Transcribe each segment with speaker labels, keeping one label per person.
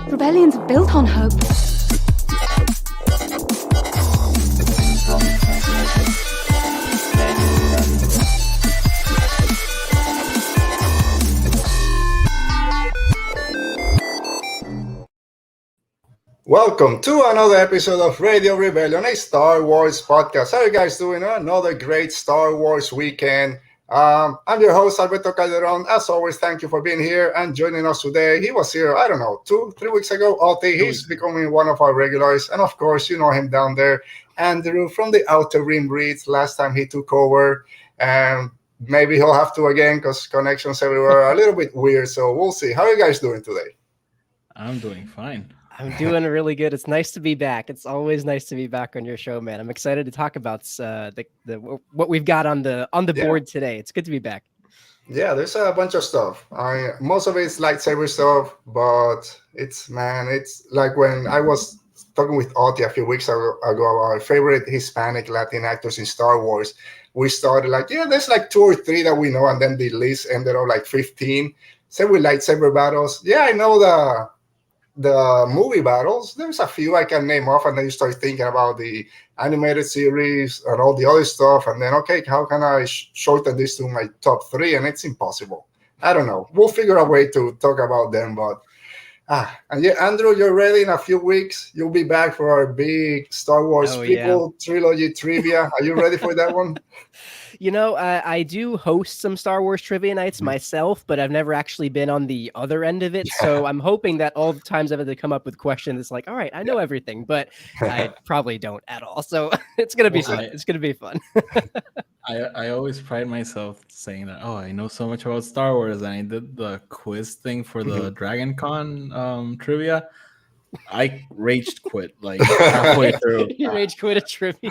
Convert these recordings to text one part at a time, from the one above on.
Speaker 1: Rebellions are built on hope.
Speaker 2: Welcome to another episode of Radio Rebellion, a Star Wars podcast. How are you guys doing? Another great Star Wars weekend. I'm your host, Alberto Calderon. As always, thank you for being here and joining us today. He was here, 2-3 weeks ago. Oti, he's becoming one of our regulars. And of course, you know him down there, Andrew from the Outer Rim Reads. Last time he took over. And maybe he'll have to again because connections everywhere are a little bit weird. So we'll see. How are you guys doing today?
Speaker 3: I'm doing fine.
Speaker 4: I'm doing really good. It's nice to be back. It's always nice to be back on your show, man. I'm excited to talk about what we've got on the board today. It's good to be back.
Speaker 2: Yeah, there's a bunch of stuff. Most of it's lightsaber stuff, but it's like when I was talking with Oti a few weeks ago about our favorite Hispanic Latin actors in Star Wars. We started there's like 2 or 3 that we know, and then the list ended up like 15. Same with lightsaber battles. Yeah, I know the movie battles. There's a few I can name off, and then you start thinking about the animated series and all the other stuff, and then okay, how can I shorten this to my top 3? And it's impossible. I don't know. We'll figure a way to talk about them, but and yeah, Andrew, you're ready in a few weeks. You'll be back for our big Star Wars trilogy trivia. Are you ready for that one?
Speaker 4: You know, I do host some Star Wars trivia nights myself, but I've never actually been on the other end of it. Yeah. So I'm hoping that all the times I've had to come up with questions, it's like, all right, I know everything, but I probably don't at all. So it's going to be fun. It's going to be fun.
Speaker 3: I always pride myself saying that, I know so much about Star Wars. And I did the quiz thing for the Dragon Con trivia. I rage quit like halfway through.
Speaker 4: You rage quit a trivia.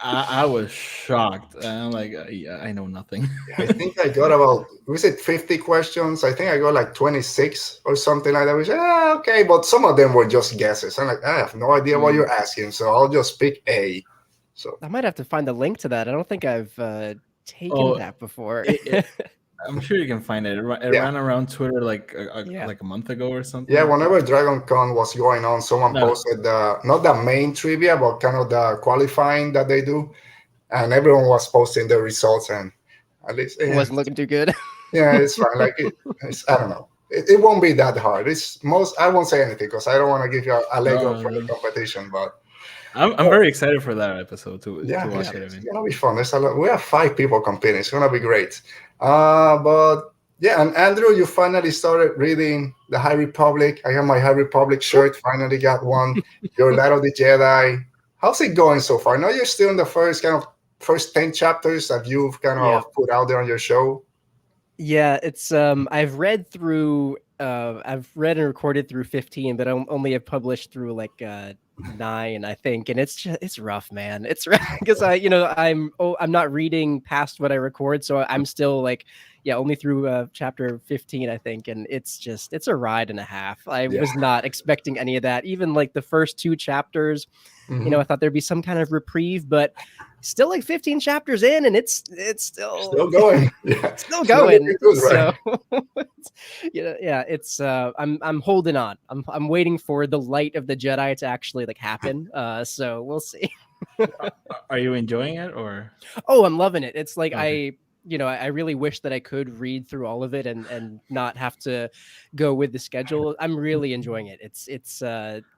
Speaker 3: I was shocked. And I'm like, I know nothing.
Speaker 2: I think I got about, 50 questions? I think I got like 26 or something like that. We said, okay, but some of them were just guesses. I'm like, I have no idea what you're asking, so I'll just pick A. So I
Speaker 4: might have to find the link to that. I don't think I've taken that before.
Speaker 3: I'm sure you can find it. It ran around Twitter like a month ago or something.
Speaker 2: Yeah, whenever Dragon Con was going on, someone posted not the main trivia, but kind of the qualifying that they do, and everyone was posting their results, and at least
Speaker 4: it wasn't looking too good.
Speaker 2: Yeah, it's fine. I don't know. It won't be that hard. I won't say anything because I don't want to give you a leg up for the competition, but.
Speaker 3: I'm very excited for that episode to watch it.
Speaker 2: It's gonna be fun. We have 5 people competing. It's gonna be great. But yeah, and Andrew, you finally started reading the High Republic. I have my High Republic shirt. Finally got one. Your Light of the Jedi. How's it going so far? I know you're still in the first 10 chapters that you've kind of put out there on your show.
Speaker 4: Yeah, it's I've read and recorded through 15, but I only have published through like 9, I think, and it's rough, man. It's rough because I'm not reading past what I record, so I'm still only through chapter 15, I think, and it's a ride and a half. I was not expecting any of that. Even like the first 2 chapters, I thought there'd be some kind of reprieve, but still like 15 chapters in, and it's still
Speaker 2: going.
Speaker 4: Yeah, still going. Good, right? So I'm holding on. I'm waiting for the light of the Jedi to actually happen. So we'll see.
Speaker 3: Are you enjoying it or?
Speaker 4: Oh, I'm loving it. It's like I really wish that I could read through all of it and not have to go with the schedule. I'm really enjoying it. It's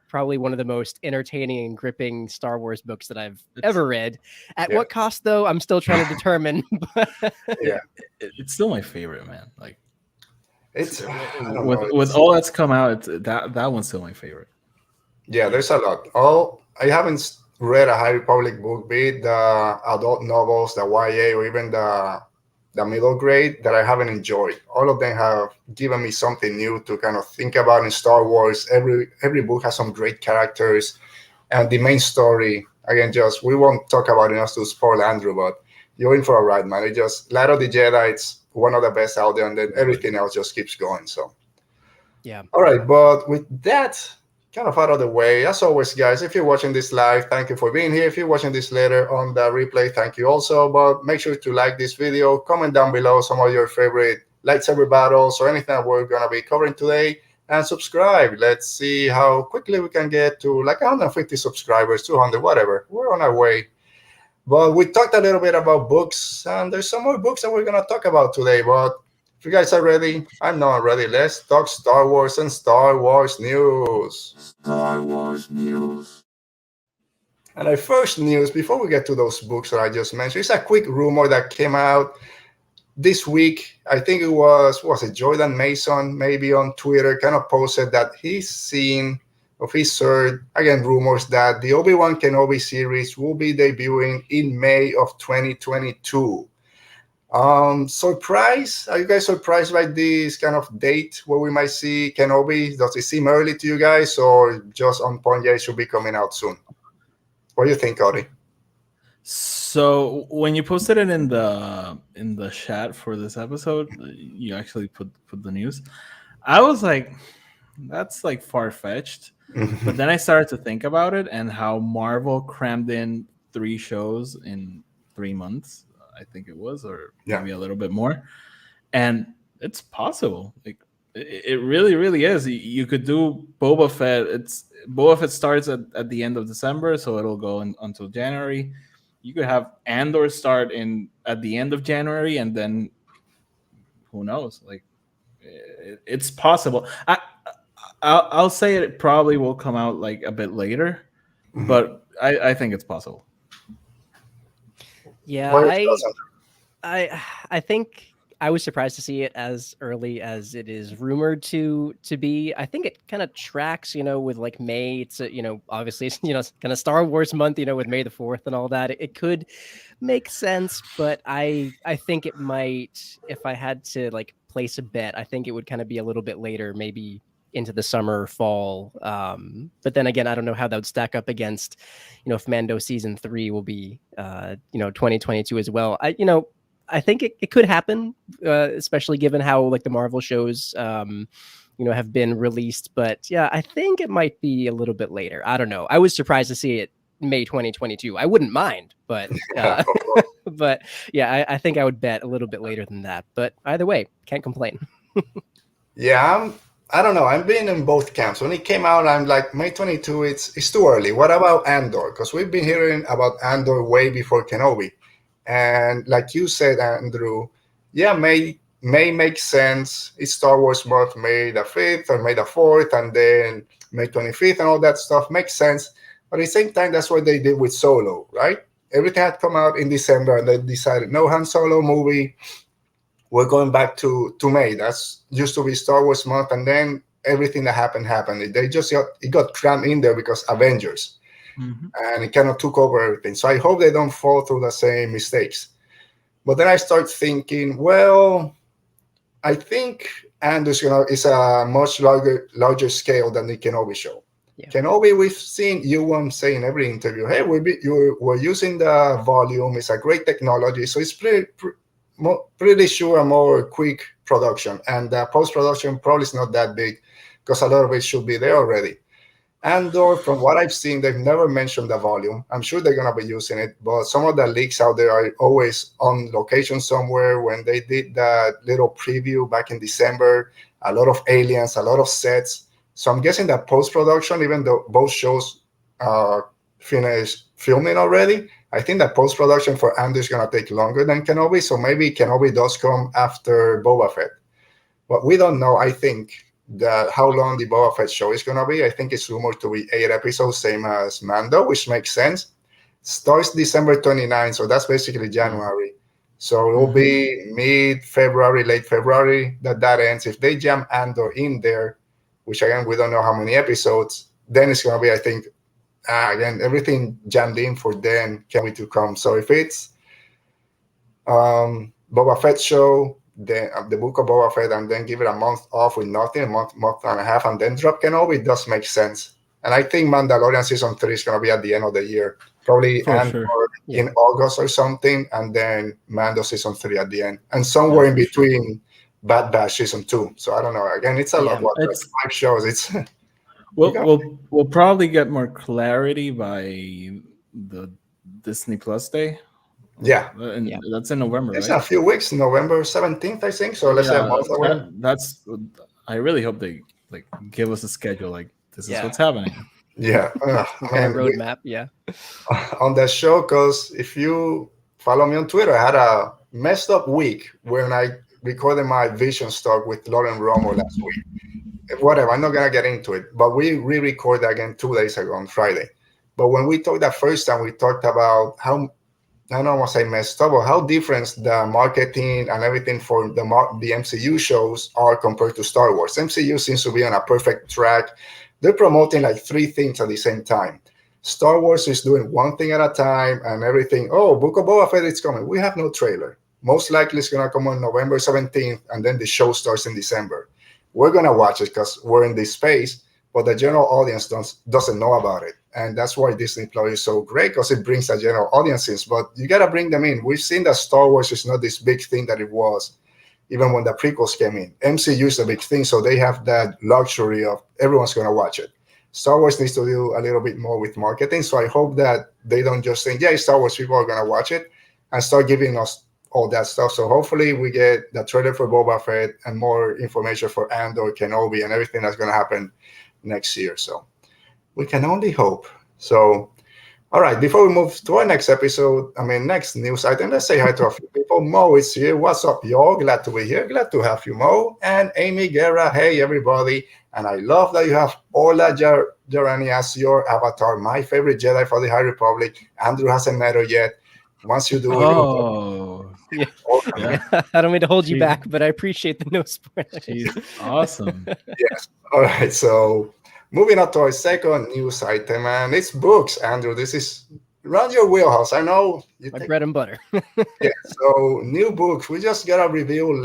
Speaker 4: probably one of the most entertaining and gripping Star Wars books that I've ever read. At what cost, though, I'm still trying to determine.
Speaker 3: It's still my favorite, man. Like,
Speaker 2: it's
Speaker 3: with all that's come out, that one's still my favorite.
Speaker 2: Yeah, there's a lot. I haven't read a High Republic book, be it the adult novels, the YA, or even the middle grade, that I haven't enjoyed. All of them have given me something new to kind of think about in Star Wars. Every book has some great characters, and the main story, again, we won't talk about it enough to spoil Andrew, but you're in for a ride, man. Light of the Jedi, it's one of the best out there, and then everything else just keeps going. So,
Speaker 4: yeah.
Speaker 2: All right, but with that kind of out of the way, as always, guys, if you're watching this live, thank you for being here. If you're watching this later on the replay, thank you also. But make sure to like this video, comment down below some of your favorite lightsaber battles or anything that we're going to be covering today. and subscribe. Let's see how quickly we can get to like 150 subscribers, 200, whatever. We're on our way. But we talked a little bit about books, and there's some more books that we're going to talk about today. But if you guys are ready, I'm not ready. Let's talk Star Wars and Star Wars news.
Speaker 5: Star Wars news.
Speaker 2: And our first news, before we get to those books that I just mentioned, it's a quick rumor that came out this week. I think it was it Jordan Mason, maybe on Twitter, kind of posted that he's heard, again, rumors that the Obi-Wan Kenobi series will be debuting in May of 2022. Surprise? Are you guys surprised by this kind of date where we might see Kenobi? Does it seem early to you guys, or just on point? Yeah, it should be coming out soon. What do you think, Cody?
Speaker 3: So when you posted it in the chat for this episode, you actually put the news. I was like, that's like far-fetched. But then I started to think about it and how Marvel crammed in 3 shows in 3 months, I think it was, or maybe a little bit more. And it's possible. Like it really, really is. You could do Boba Fett. Boba Fett starts at the end of December, so it'll go until January. You could have Andor start at the end of January, and then who knows? Like it's possible. I'll say it probably will come out like a bit later, but I think it's possible.
Speaker 4: Yeah, I think I was surprised to see it as early as it is rumored to be. I think it kind of tracks, with like May. It's obviously it's, kind of Star Wars month, with May the 4th and all that. It could make sense, but I think it might, if I had to like place a bet, I think it would kind of be a little bit later, maybe into the summer or fall. But then again, I don't know how that would stack up against, if Mando season 3 will be 2022 as well. I think it could happen, especially given how like the Marvel shows, have been released. But yeah, I think it might be a little bit later. I don't know. I was surprised to see it May 2022. I wouldn't mind, but but yeah, I think I would bet a little bit later than that. But either way, can't complain.
Speaker 2: Yeah, I don't know. I'm being in both camps. When it came out, I'm like, May 22, it's too early. What about Andor? Because we've been hearing about Andor way before Kenobi. And like you said, Andrew, yeah, May makes sense. It's Star Wars month, May the 5th or May the 4th, and then May 25th and all that stuff makes sense. But at the same time, that's what they did with Solo, right? Everything had come out in December, and they decided, no Han Solo movie. We're going back to May. That's used to be Star Wars month, and then everything that happened. They just got crammed in there because Avengers. And it kind of took over everything. So I hope they don't fall through the same mistakes. But then I start thinking, well, I think Andor's is a much larger scale than the Kenobi show. Yeah. Kenobi, we've seen Ewan say in every interview, hey, we're using the volume. It's a great technology. So it's pretty sure a more quick production. And the post-production probably is not that big because a lot of it should be there already. Andor, from what I've seen, they've never mentioned the volume. I'm sure they're going to be using it, but some of the leaks out there are always on location somewhere. When they did that little preview back in December, a lot of aliens, a lot of sets. So I'm guessing that post-production, even though both shows finished filming already, I think that post-production for Andor is going to take longer than Kenobi. So maybe Kenobi does come after Boba Fett. But we don't know, I think, how long the Boba Fett show is going to be. I think it's rumored to be 8 episodes, same as Mando, which makes sense. Starts December 29, so that's basically January. So it will be mid-February, late February that ends. If they jam Andor in there, which again, we don't know how many episodes, then it's going to be, I think, again, everything jammed in for then Kenobi to come. So if it's Boba Fett show, then the book of Boba Fett, and then give it a month off with nothing, a month and a half, and then drop Kenobi, it does make sense. And I think Mandalorian season 3 is going to be at the end of the year, probably in August or something, and then Mando season 3 at the end, and somewhere in between Bad Batch season 2. So I don't know. Again, it's a lot. Like 5 shows. It's
Speaker 3: we'll probably get more clarity by the Disney Plus Day.
Speaker 2: Yeah,
Speaker 3: that's in November.
Speaker 2: It's a few weeks, November 17th, I think. So let's say a month away.
Speaker 3: I really hope they like give us a schedule. Like this is
Speaker 4: Yeah.
Speaker 3: what's happening.
Speaker 2: Yeah,
Speaker 4: Kind
Speaker 2: man,
Speaker 4: of roadmap. Yeah.
Speaker 2: on that show, because if you follow me on Twitter, I had a messed up week when I recorded my Vision talk with Lauren Romo last week. Whatever, I'm not gonna get into it, but we re-recorded again 2 days ago on Friday. But when we talked that first time, we talked about how, I don't want to say messed up, but how different the marketing and everything for the MCU shows are compared to Star Wars. MCU seems to be on a perfect track. They're promoting like 3 things at the same time. Star Wars is doing one thing at a time, and everything. Oh, Book of Boba Fett is coming. We have no trailer. Most likely it's gonna come on November 17th, and then the show starts in December. We're gonna watch it because we're in this space, but the general audience doesn't know about it, and that's why Disney Plus is so great, because it brings the general audiences. But you gotta bring them in. We've seen that Star Wars is not this big thing that it was, even when the prequels came in. MCU is a big thing, so they have that luxury of everyone's gonna watch it. Star Wars needs to do a little bit more with marketing, so I hope that they don't just think, yeah, Star Wars people are gonna watch it, and start giving us all that stuff. So hopefully we get the trailer for Boba Fett and more information for Andor, Kenobi, and everything that's going to happen next year. So we can only hope. So, all right, before we move to our next episode, next news item, let's say hi to a few people. Mo is here. What's up, y'all? Glad to be here. Glad to have you, Mo. And Amy Guerra. Hey, everybody. And I love that you have Ola Jarani as your avatar, my favorite Jedi for the High Republic. Andrew hasn't met her yet. Once you do,
Speaker 4: Yeah.
Speaker 3: Yeah.
Speaker 4: I don't mean to hold you
Speaker 3: She-
Speaker 4: back, but I appreciate the no spoilers.
Speaker 3: She's awesome.
Speaker 2: yes. All right. So moving on to our second news item, and it's books. Andrew, this is around your wheelhouse. I know you
Speaker 4: My
Speaker 2: take,
Speaker 4: bread and butter.
Speaker 2: yeah. So new books. We just got a review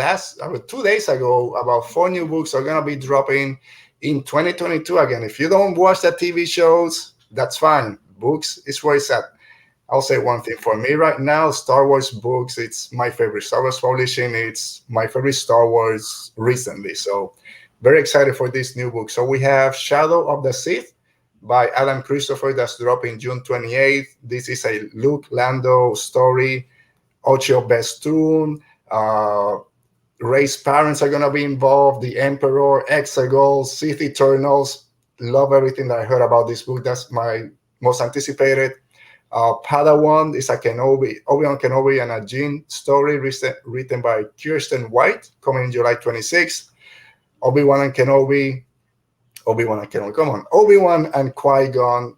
Speaker 2: 2 days ago about 4 new books are gonna be dropping in 2022 again. If you don't watch the TV shows, that's fine. Books is where it's at. I'll say one thing for me right now, Star Wars books, it's my favorite Star Wars publishing. It's my favorite Star Wars recently. So very excited for this new book. So we have Shadow of the Sith by Adam Christopher that's dropping June 28th. This is a Luke Lando story. Ocho Bestoon, Rey's parents are going to be involved, the Emperor, Exegol, Sith Eternals. Love everything that I heard about this book. That's my most anticipated. Padawan is a Obi-Wan Kenobi and a Jean story written by Kirsten White, coming July 26th. Obi-Wan and Qui-Gon,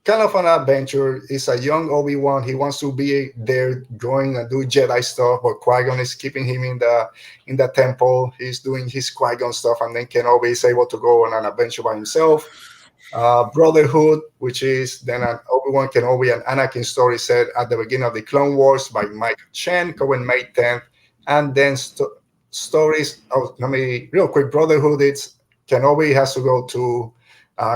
Speaker 2: kind of an adventure. It's a young Obi-Wan. He wants to be there, going and do Jedi stuff, but Qui-Gon is keeping him in the temple. He's doing his Qui-Gon stuff, and then Kenobi is able to go on an adventure by himself. Brotherhood, which is then an Obi-Wan Kenobi and Anakin story set at the beginning of the Clone Wars by Mike Chen, coming May 10th. And then stories, real quick, Brotherhood, it's Kenobi has to go to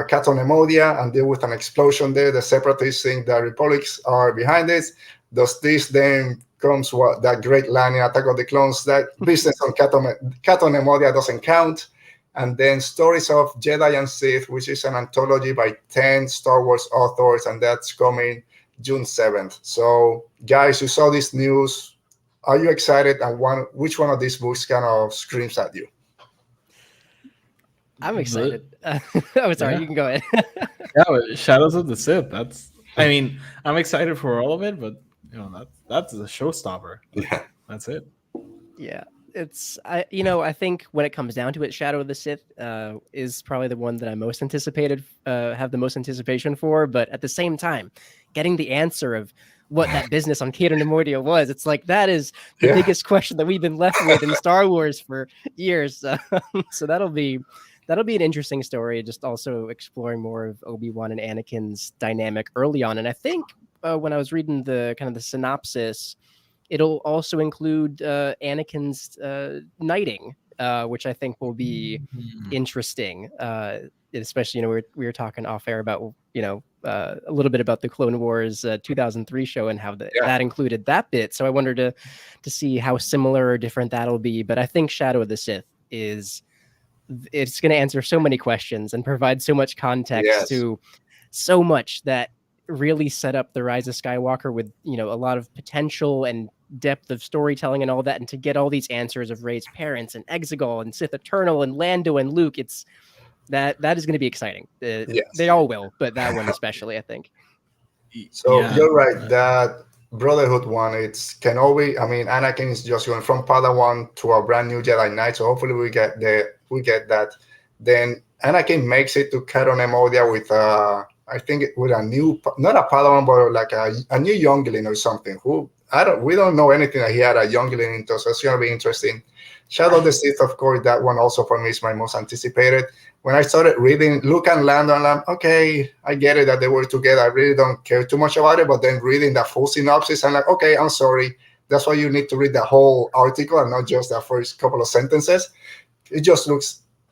Speaker 2: Caton Emodia and deal with an explosion there. The Separatists think the Republics are behind it. Does this then comes that great line in Attack of the Clones, that business on Caton Emodia doesn't count. And then Stories of Jedi and Sith, which is an anthology by 10 Star Wars authors, and that's coming June 7th. So, guys, you saw this news. Are you excited? And which one of these books kind of screams at you?
Speaker 4: I'm excited. Oh, sorry,
Speaker 3: Yeah.
Speaker 4: you can go ahead.
Speaker 3: Yeah, but Shadows of the Sith. I'm excited for all of it, but that's a showstopper.
Speaker 2: Yeah.
Speaker 3: That's it.
Speaker 4: Yeah, I think when it comes down to it, Shadow of the Sith is probably the one that I'm most have the most anticipation for. But at the same time, getting the answer of what that business on Cato Nemoidia was, it's like that is the biggest question that we've been left with in Star Wars for years. So that'll be an interesting story. Just also exploring more of Obi-Wan and Anakin's dynamic early on. And I think when I was reading the synopsis, it'll also include Anakin's knighting, which I think will be interesting. Especially, we were talking off air about, a little bit about the Clone Wars 2003 show and how that included that bit. So I wondered to see how similar or different that'll be. But I think Shadow of the Sith it's going to answer so many questions and provide so much context to so much that really set up the Rise of Skywalker with, a lot of potential and depth of storytelling and all that, and to get all these answers of Rey's parents and Exegol and Sith Eternal and Lando and Luke, it's that is going to be exciting.
Speaker 2: Yes.
Speaker 4: They all will, but that one especially, I think.
Speaker 2: So
Speaker 3: Yeah.
Speaker 2: you're right. That Brotherhood one, it's Kenobi. I mean, Anakin is just going from Padawan to a brand new Jedi Knight. So hopefully we get that. Then Anakin makes it to Canaan Modia with I think with a new, not a Padawan, but like a new youngling or something. We don't know anything that he had a youngling into, so it's gonna be interesting. Shadow of the Sith, of course, that one also for me is my most anticipated. When I started reading Luke and Lando, I'm like, okay, I get it that they were together. I really don't care too much about it. But then reading the full synopsis, I'm like, okay, I'm sorry. That's why you need to read the whole article and not just the first couple of sentences. It just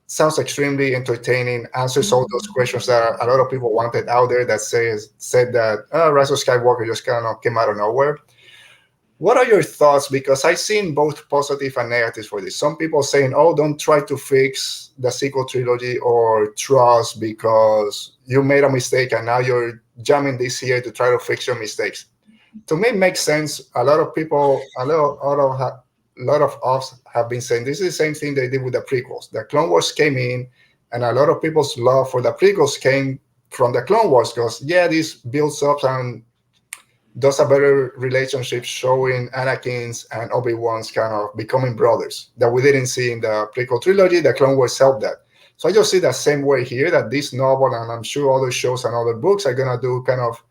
Speaker 2: sounds extremely entertaining, answers all those questions that a lot of people wanted out there that said that Rise of Skywalker just kind of came out of nowhere. What are your thoughts? Because I've seen both positive and negatives for this. Some people saying, oh, don't try to fix the sequel trilogy or trust because you made a mistake and now you're jamming this here to try to fix your mistakes. To me, it makes sense. A lot of people, a lot of us have been saying this is the same thing they did with the prequels. The Clone Wars came in, and a lot of people's love for the prequels came from the Clone Wars because, yeah, this builds up and does a better relationship showing Anakin's and Obi-Wan's kind of becoming brothers that we didn't see in the prequel trilogy. The Clone Wars helped that. So I just see the same way here that this novel, and I'm sure other shows and other books are going to do kind of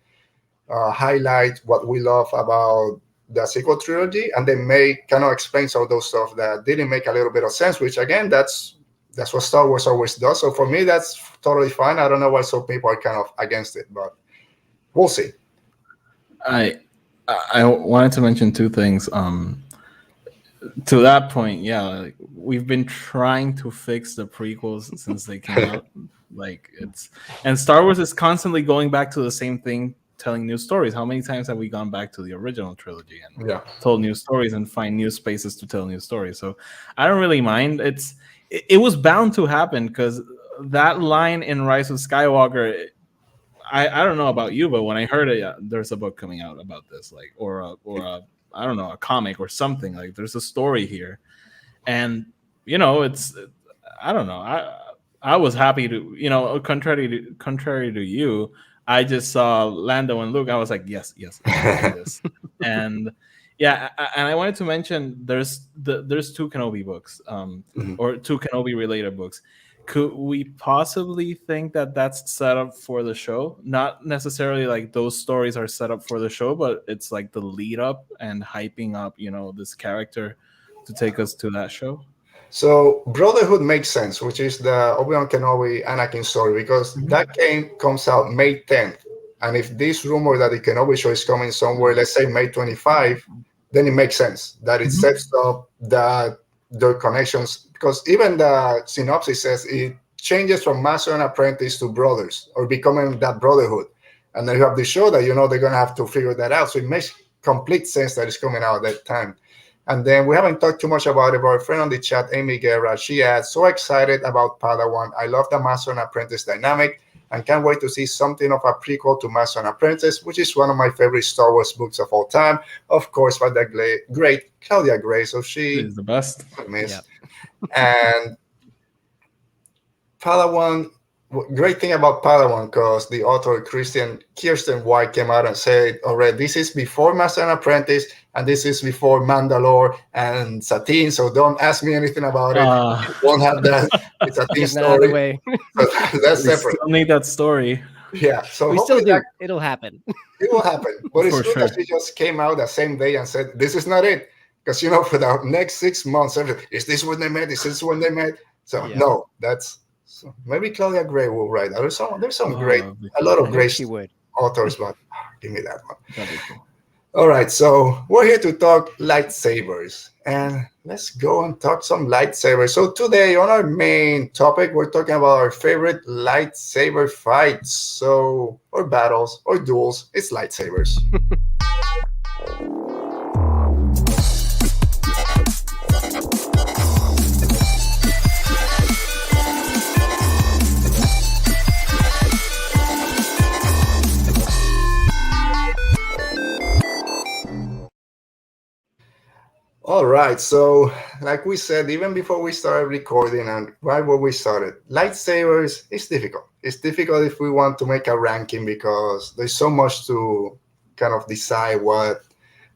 Speaker 2: highlight what we love about the sequel trilogy, and they may kind of explain some of those stuff that didn't make a little bit of sense, which again, that's what Star Wars always does. So for me, that's totally fine. I don't know why some people are kind of against it, but we'll see.
Speaker 3: I wanted to mention two things. To that point, yeah, like, we've been trying to fix the prequels since they came out. And Star Wars is constantly going back to the same thing, telling new stories. How many times have we gone back to the original trilogy and told new stories and find new spaces to tell new stories? So I don't really mind. It was bound to happen because that line in Rise of Skywalker. I don't know about you, but when I heard it, there's a book coming out about this, like, or a I don't know, a comic or something. Like, there's a story here, and it's I don't know. I was happy to contrary to you. I just saw Lando and Luke. I was like, yes, this. And yeah, and I wanted to mention there's two Kenobi books, or two Kenobi related books. Could we possibly think that that's set up for the show? Not necessarily like those stories are set up for the show, but it's like the lead up and hyping up, this character to take us to that show.
Speaker 2: So Brotherhood makes sense, which is the Obi-Wan Kenobi Anakin story, because that comes out May 10th. And if this rumor that the Kenobi show is coming somewhere, let's say May 25, then it makes sense that it sets up that their connections, because even the synopsis says it changes from master and apprentice to brothers, or becoming that brotherhood. And then you have the show that they're going to have to figure that out. So it makes complete sense that it's coming out at that time. And then we haven't talked too much about it, but our friend on the chat, Amy Guerra, she adds, so excited about Padawan. I love the master and apprentice dynamic and can't wait to see something of a prequel to Master and Apprentice, which is one of my favorite Star Wars books of all time. Of course, by the great Claudia Gray. So she
Speaker 3: is the best.
Speaker 2: And Padawan, great thing about Padawan, because the author Kirsten White came out and said, already, this is before Master and Apprentice, and this is before Mandalore and Satine, so don't ask me anything about it. You won't have that. It's a Satine story. That's separate.
Speaker 3: Still need that story.
Speaker 2: Yeah, so
Speaker 4: we still do. It'll happen.
Speaker 2: It will happen. But it's good that she just came out the same day and said, this is not it. Because, for the next 6 months, is this when they met? Is this when they met? So, no, that's... So maybe Claudia Gray will write that. There's some great, a lot of great authors, but give me that one.
Speaker 3: That'd be cool.
Speaker 2: All right, so we're here to talk lightsabers, and let's go and talk some lightsabers. So today on our main topic, we're talking about our favorite lightsaber fights, or battles, or duels. It's lightsabers. All right. So, like we said, even before we started recording and right where we started, lightsabers is difficult. It's difficult if we want to make a ranking because there's so much to kind of decide what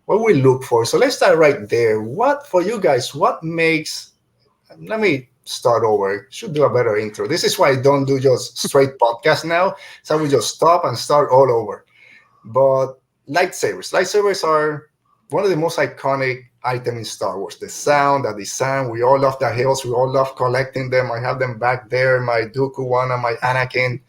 Speaker 2: we look for. So let's start right there. What for you guys? What makes? Let me start over. Should do a better intro. This is why I don't do just straight podcast now. So we just stop and start all over. But lightsabers are one of the most iconic items in Star Wars. The sound, the design. We all love the hills. We all love collecting them. I have them back there. My Dooku one and my Anakin.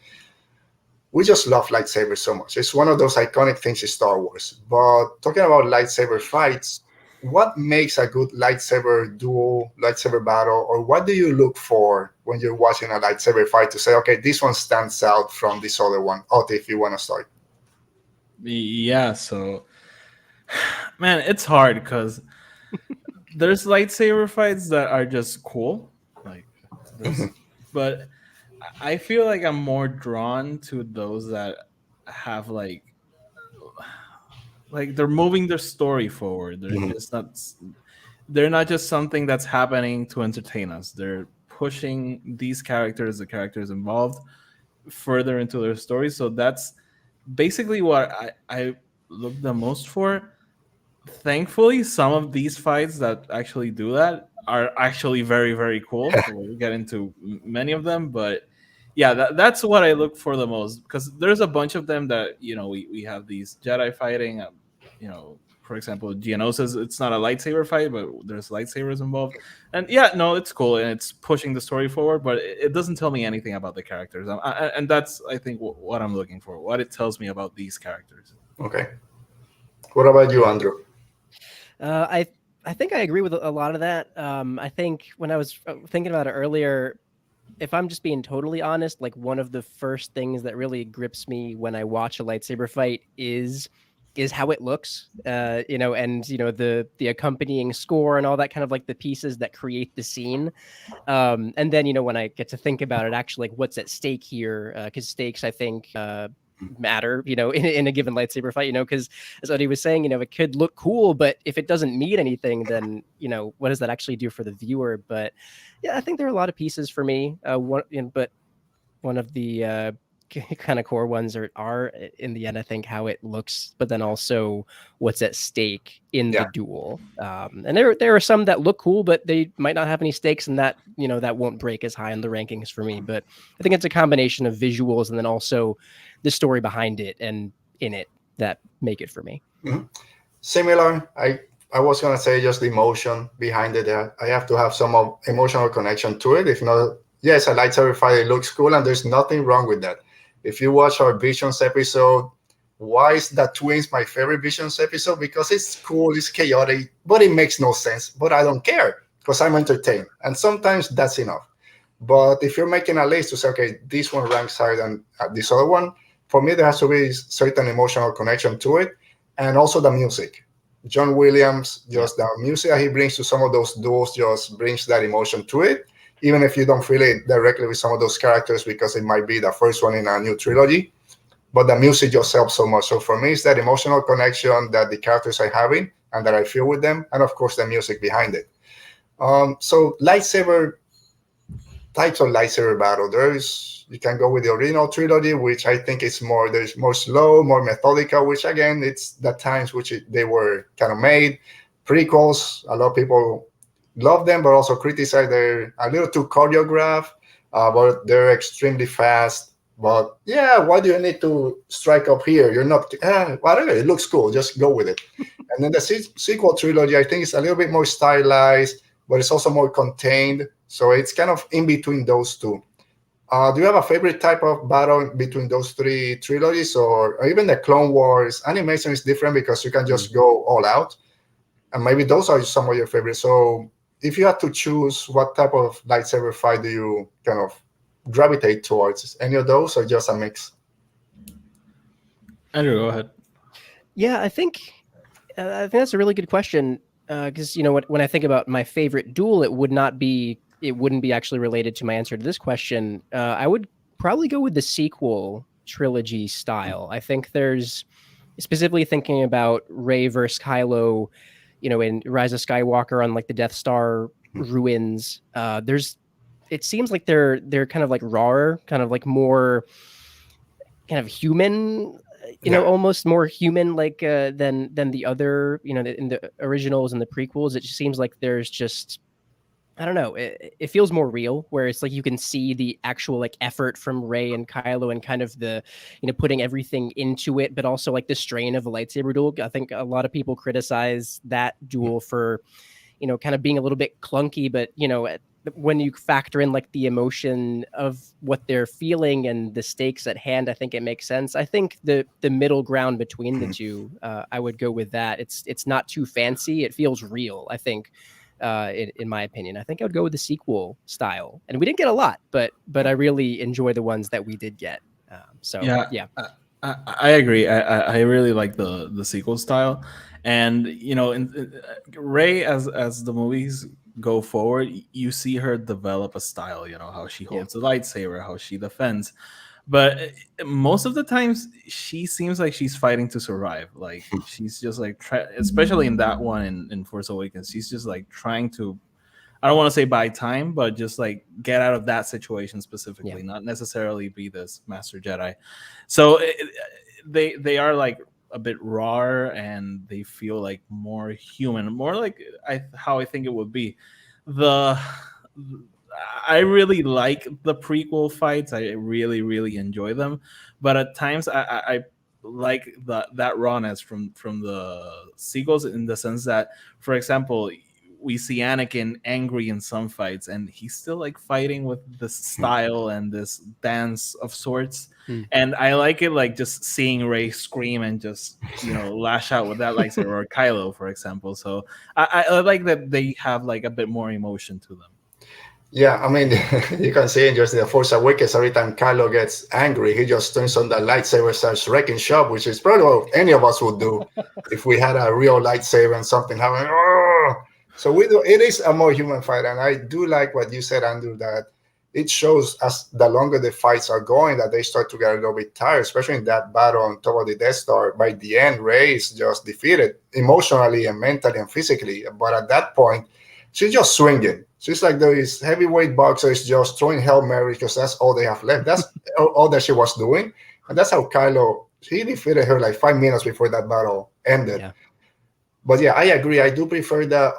Speaker 2: We just love lightsabers so much. It's one of those iconic things in Star Wars. But talking about lightsaber fights, what makes a good lightsaber duel, lightsaber battle, or what do you look for when you're watching a lightsaber fight to say, okay, this one stands out from this other one? Oti, if you want to start.
Speaker 3: Yeah, so man, it's hard because there's lightsaber fights that are just cool, like, but I feel like I'm more drawn to those that have like they're moving their story forward. They're not just something that's happening to entertain us. They're pushing these characters, the characters involved, further into their story. So that's basically what I look the most for. Thankfully, some of these fights that actually do that are actually very, very cool. We'll get into many of them, but yeah, that's what I look for the most, because there's a bunch of them that, we have these Jedi fighting, for example, Geonosis, it's not a lightsaber fight, but there's lightsabers involved. And yeah, no, it's cool, and it's pushing the story forward, but it doesn't tell me anything about the characters. And that's, I think, what I'm looking for, what it tells me about these characters.
Speaker 2: Okay. What about you, Andrew?
Speaker 4: I think I agree with a lot of that. I think when I was thinking about it earlier, if I'm just being totally honest, like one of the first things that really grips me when I watch a lightsaber fight is how it looks, and the accompanying score and all that, kind of like the pieces that create the scene. And then, when I get to think about it, actually, like what's at stake here, because stakes, I think, matter, in a given lightsaber fight, because as Odi was saying, it could look cool, but if it doesn't mean anything, then, what does that actually do for the viewer? But yeah, I think there are a lot of pieces for me. But one of the kind of core ones are in the end, I think, how it looks, but then also what's at stake in the duel. And there are some that look cool, but they might not have any stakes, and that that won't break as high in the rankings for me. But I think it's a combination of visuals and then also the story behind it and in it that make it for me.
Speaker 2: Mm-hmm. Similar. I was gonna say just the emotion behind it. I have to have some emotional connection to it. If not, yes, a lightsaber fight, it looks cool, and there's nothing wrong with that. If you watch our Visions episode, why is the twins my favorite Visions episode? Because it's cool, it's chaotic, but it makes no sense. But I don't care because I'm entertained, and sometimes that's enough. But if you're making a list to say, okay, this one ranks higher than this other one, for me there has to be certain emotional connection to it, and also the music. John Williams, just the music that he brings to some of those duels just brings that emotion to it, even if you don't feel it directly with some of those characters because it might be the first one in a new trilogy. But the music just helps so much. So for me, it's that emotional connection that the characters are having and that I feel with them, and of course the music behind it. So types of lightsaber battle. You can go with the original trilogy, which I think is there's more slow, more methodical, which again, it's the times which they were kind of made. Prequels, a lot of people love them, but also criticize they're a little too choreographed, but they're extremely fast. But yeah, why do you need to strike up here? You're not, whatever, it looks cool, just go with it. And then the sequel trilogy, I think it's a little bit more stylized, but it's also more contained. So it's kind of in between those two. Do you have a favorite type of battle between those three trilogies, or even the Clone Wars? Animation is different because you can just go all out, and maybe those are some of your favorites. So if you had to choose, what type of lightsaber fight do you kind of gravitate towards? Any of those, or just a mix?
Speaker 3: Andrew, go ahead.
Speaker 4: Yeah, I think that's a really good question, because when I think about my favorite duel, it wouldn't be actually related to my answer to this question. I would probably go with the sequel trilogy style. I think there's, specifically thinking about Rey versus Kylo, in Rise of Skywalker on like the Death Star ruins. It seems like they're kind of like rawer, kind of like more kind of human, almost more human like than the other, in the originals and the prequels. It just seems like there's just, I don't know, it feels more real, where it's like you can see the actual like effort from Rey and Kylo and kind of the, putting everything into it, but also like the strain of a lightsaber duel. I think a lot of people criticize that duel for, kind of being a little bit clunky, but when you factor in like the emotion of what they're feeling and the stakes at hand, I think it makes sense. I think the middle ground between the two, I would go with that. It's not too fancy. It feels real, I think. In my opinion, I think I would go with the sequel style, and we didn't get a lot, but I really enjoy the ones that we did get.
Speaker 3: I agree. I really like the sequel style, and in Rey, as the movies go forward, you see her develop a style. How she holds the lightsaber, how she defends. But most of the times, she seems like she's fighting to survive. Like she's just like, especially in that one in Force Awakens, she's just like trying to, I don't want to say buy time, but just like get out of that situation specifically, not necessarily be this Master Jedi. So they are like a bit raw, and they feel like more human, more like how I think it would be. I really like the prequel fights. I really, really enjoy them. But at times, I like that rawness from the sequels, in the sense that, for example, we see Anakin angry in some fights, and he's still like fighting with this style and this dance of sorts. And I like it, like just seeing Rey scream and just lash out with that lightsaber, or Kylo, for example. So I like that they have like a bit more emotion to them.
Speaker 2: Yeah, I mean, you can see in just the Force Awakens, every time Kylo gets angry, he just turns on the lightsaber, starts wrecking shop, which is probably what any of us would do if we had a real lightsaber and something happened. So it is a more human fight, and I do like what you said, Andrew, that it shows as the longer the fights are going that they start to get a little bit tired, especially in that battle on top of the Death Star. By the end, Rey is just defeated emotionally and mentally and physically, but at that point, she's just swinging. She's like those heavyweight boxers just throwing Hail Mary because that's all they have left. That's all that she was doing. And that's how Kylo, he defeated her like 5 minutes before that battle ended. Yeah. But yeah, I agree. I do prefer the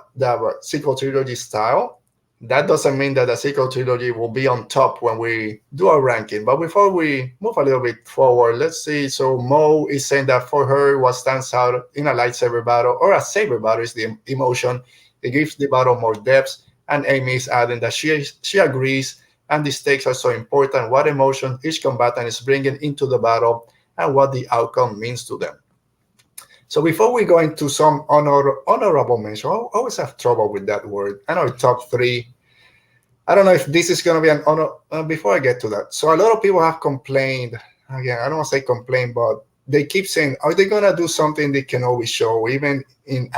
Speaker 2: sequel trilogy style. That doesn't mean that the sequel trilogy will be on top when we do our ranking. But before we move a little bit forward, let's see. So Mo is saying that for her, what stands out in a lightsaber battle or a saber battle is the emotion. It gives the battle more depth. And Amy is adding that she agrees, and the stakes are so important, what emotion each combatant is bringing into the battle and what the outcome means to them. So before we go into some honorable mention, I always have trouble with that word. I know top 3. I don't know if this is going to be an honor. Before I get to that, so a lot of people have complained. Again, I don't want to say complain, but they keep saying, are they going to do something they can always show, even in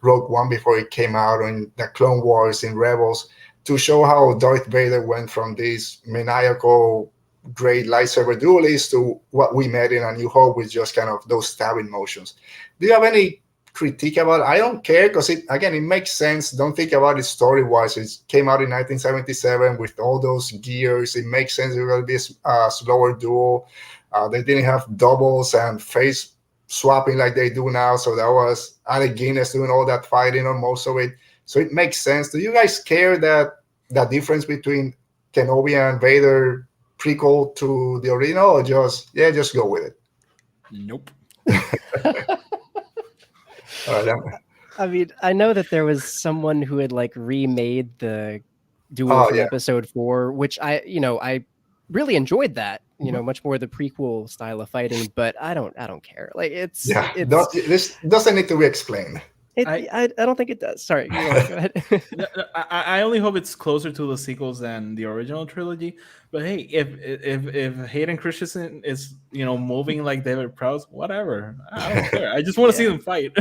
Speaker 2: Rogue One before it came out, or in the Clone Wars, in Rebels, to show how Darth Vader went from this maniacal, great lightsaber duelist to what we met in A New Hope with just kind of those stabbing motions. Do you have any critique about it? I don't care, because it makes sense. Don't think about it story-wise. It came out in 1977 with all those gears. It makes sense. It will be a slower duel. They didn't have doubles and face swapping like they do now. So that was Alec Guinness doing all that fighting on most of it. So it makes sense. Do you guys care that the difference between Kenobi and Vader prequel to the original, or just go with it?
Speaker 3: Nope.
Speaker 4: I mean, I know that there was someone who had like remade the duel from episode 4, which I really enjoyed that. Much more the prequel style of fighting, but I don't care. Like
Speaker 2: this doesn't need to be explained.
Speaker 4: I don't think it does. Sorry, go ahead.
Speaker 3: I only hope it's closer to the sequels than the original trilogy. But hey, if Hayden Christensen is moving like David Prowse, whatever, I don't care. I just want to see them fight.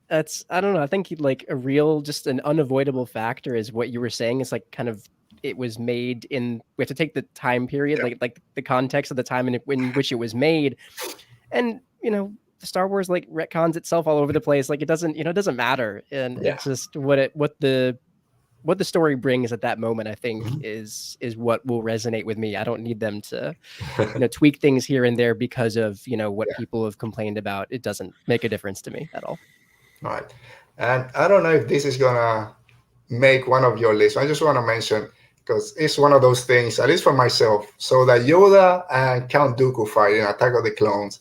Speaker 4: That's I don't know. I think like a real, just an unavoidable factor is what you were saying. It's like kind of, it was made in, we have to take the time period, like the context of the time in which it was made, and Star Wars like retcons itself all over the place. Like it doesn't matter, and it's just what the story brings at that moment. I think is what will resonate with me. I don't need them to tweak things here and there because of what people have complained about. It doesn't make a difference to me at all.
Speaker 2: All right, and I don't know if this is gonna make one of your lists. I just want to mention, because it's one of those things, at least for myself. So the Yoda and Count Dooku fight in Attack of the Clones,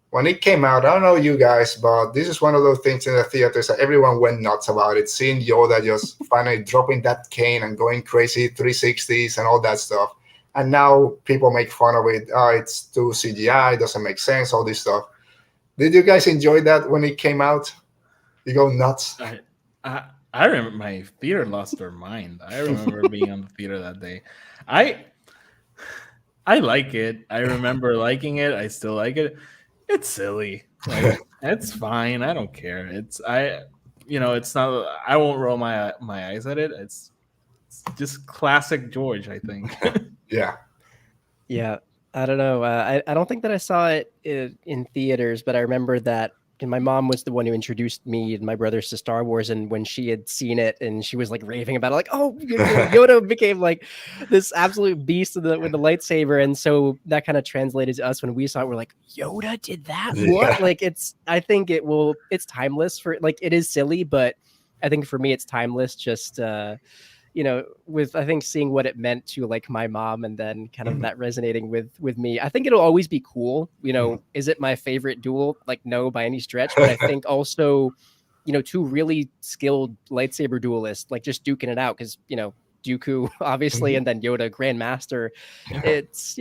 Speaker 2: when it came out, I don't know you guys, but this is one of those things in the theaters that everyone went nuts about it. Seeing Yoda just finally dropping that cane and going crazy 360s and all that stuff. And now people make fun of it. Oh, it's too CGI, doesn't make sense, all this stuff. Did you guys enjoy that when it came out? You go nuts?
Speaker 3: I remember my theater lost their mind. I remember being on the theater that day. I like it. I remember liking it. I still like it. It's silly. Like, it's fine. I don't care. It's not. I won't roll my eyes at it. It's just classic George, I think.
Speaker 2: Yeah.
Speaker 4: I don't know. I don't think that I saw it in theaters, but I remember that. And my mom was the one who introduced me and my brothers to Star Wars. And when she had seen it and she was like raving about it, like, oh, Yoda became like this absolute beast with the lightsaber. And so that kind of translated to us when we saw it. We're like, Yoda did that? What? Like, I think it's timeless for, like, it is silly, but I think for me, it's timeless. Just, with, I think, seeing what it meant to like my mom and then kind of that resonating with me. I think it'll always be cool. Is it my favorite duel? Like, no, by any stretch. But I think also, two really skilled lightsaber duelists, like just duking it out. Because, Dooku, obviously, and then Yoda, Grandmaster. It's,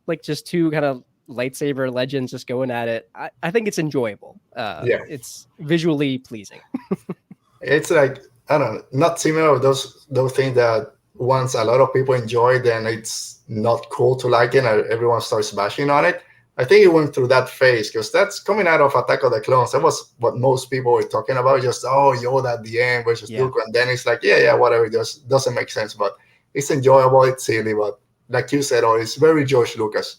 Speaker 4: like just two kind of lightsaber legends just going at it. I think it's enjoyable. It's visually pleasing.
Speaker 2: It's like, I don't know, not similar to those things that once a lot of people enjoy, then it's not cool to like it and everyone starts bashing on it. I think it went through that phase because that's coming out of Attack of the Clones. That was what most people were talking about. Just, Yoda at the end versus Dooku. And then it's like, whatever. It just doesn't make sense. But it's enjoyable. It's silly. But like you said, it's very George Lucas.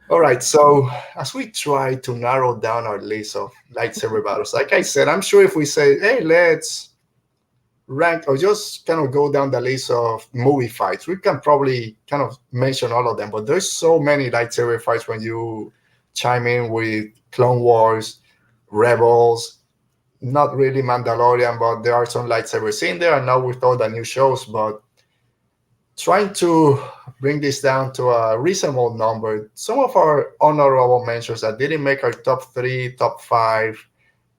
Speaker 2: All right. So as we try to narrow down our list of lightsaber battles, like I said, I'm sure if we say, hey, let's rank or just kind of go down the list of movie fights, we can probably kind of mention all of them, but there's so many lightsaber fights when you chime in with Clone Wars, Rebels, not really Mandalorian, but there are some lightsabers in there, and now with all the new shows. But trying to bring this down to a reasonable number, some of our honorable mentions that didn't make our top 3, top 5,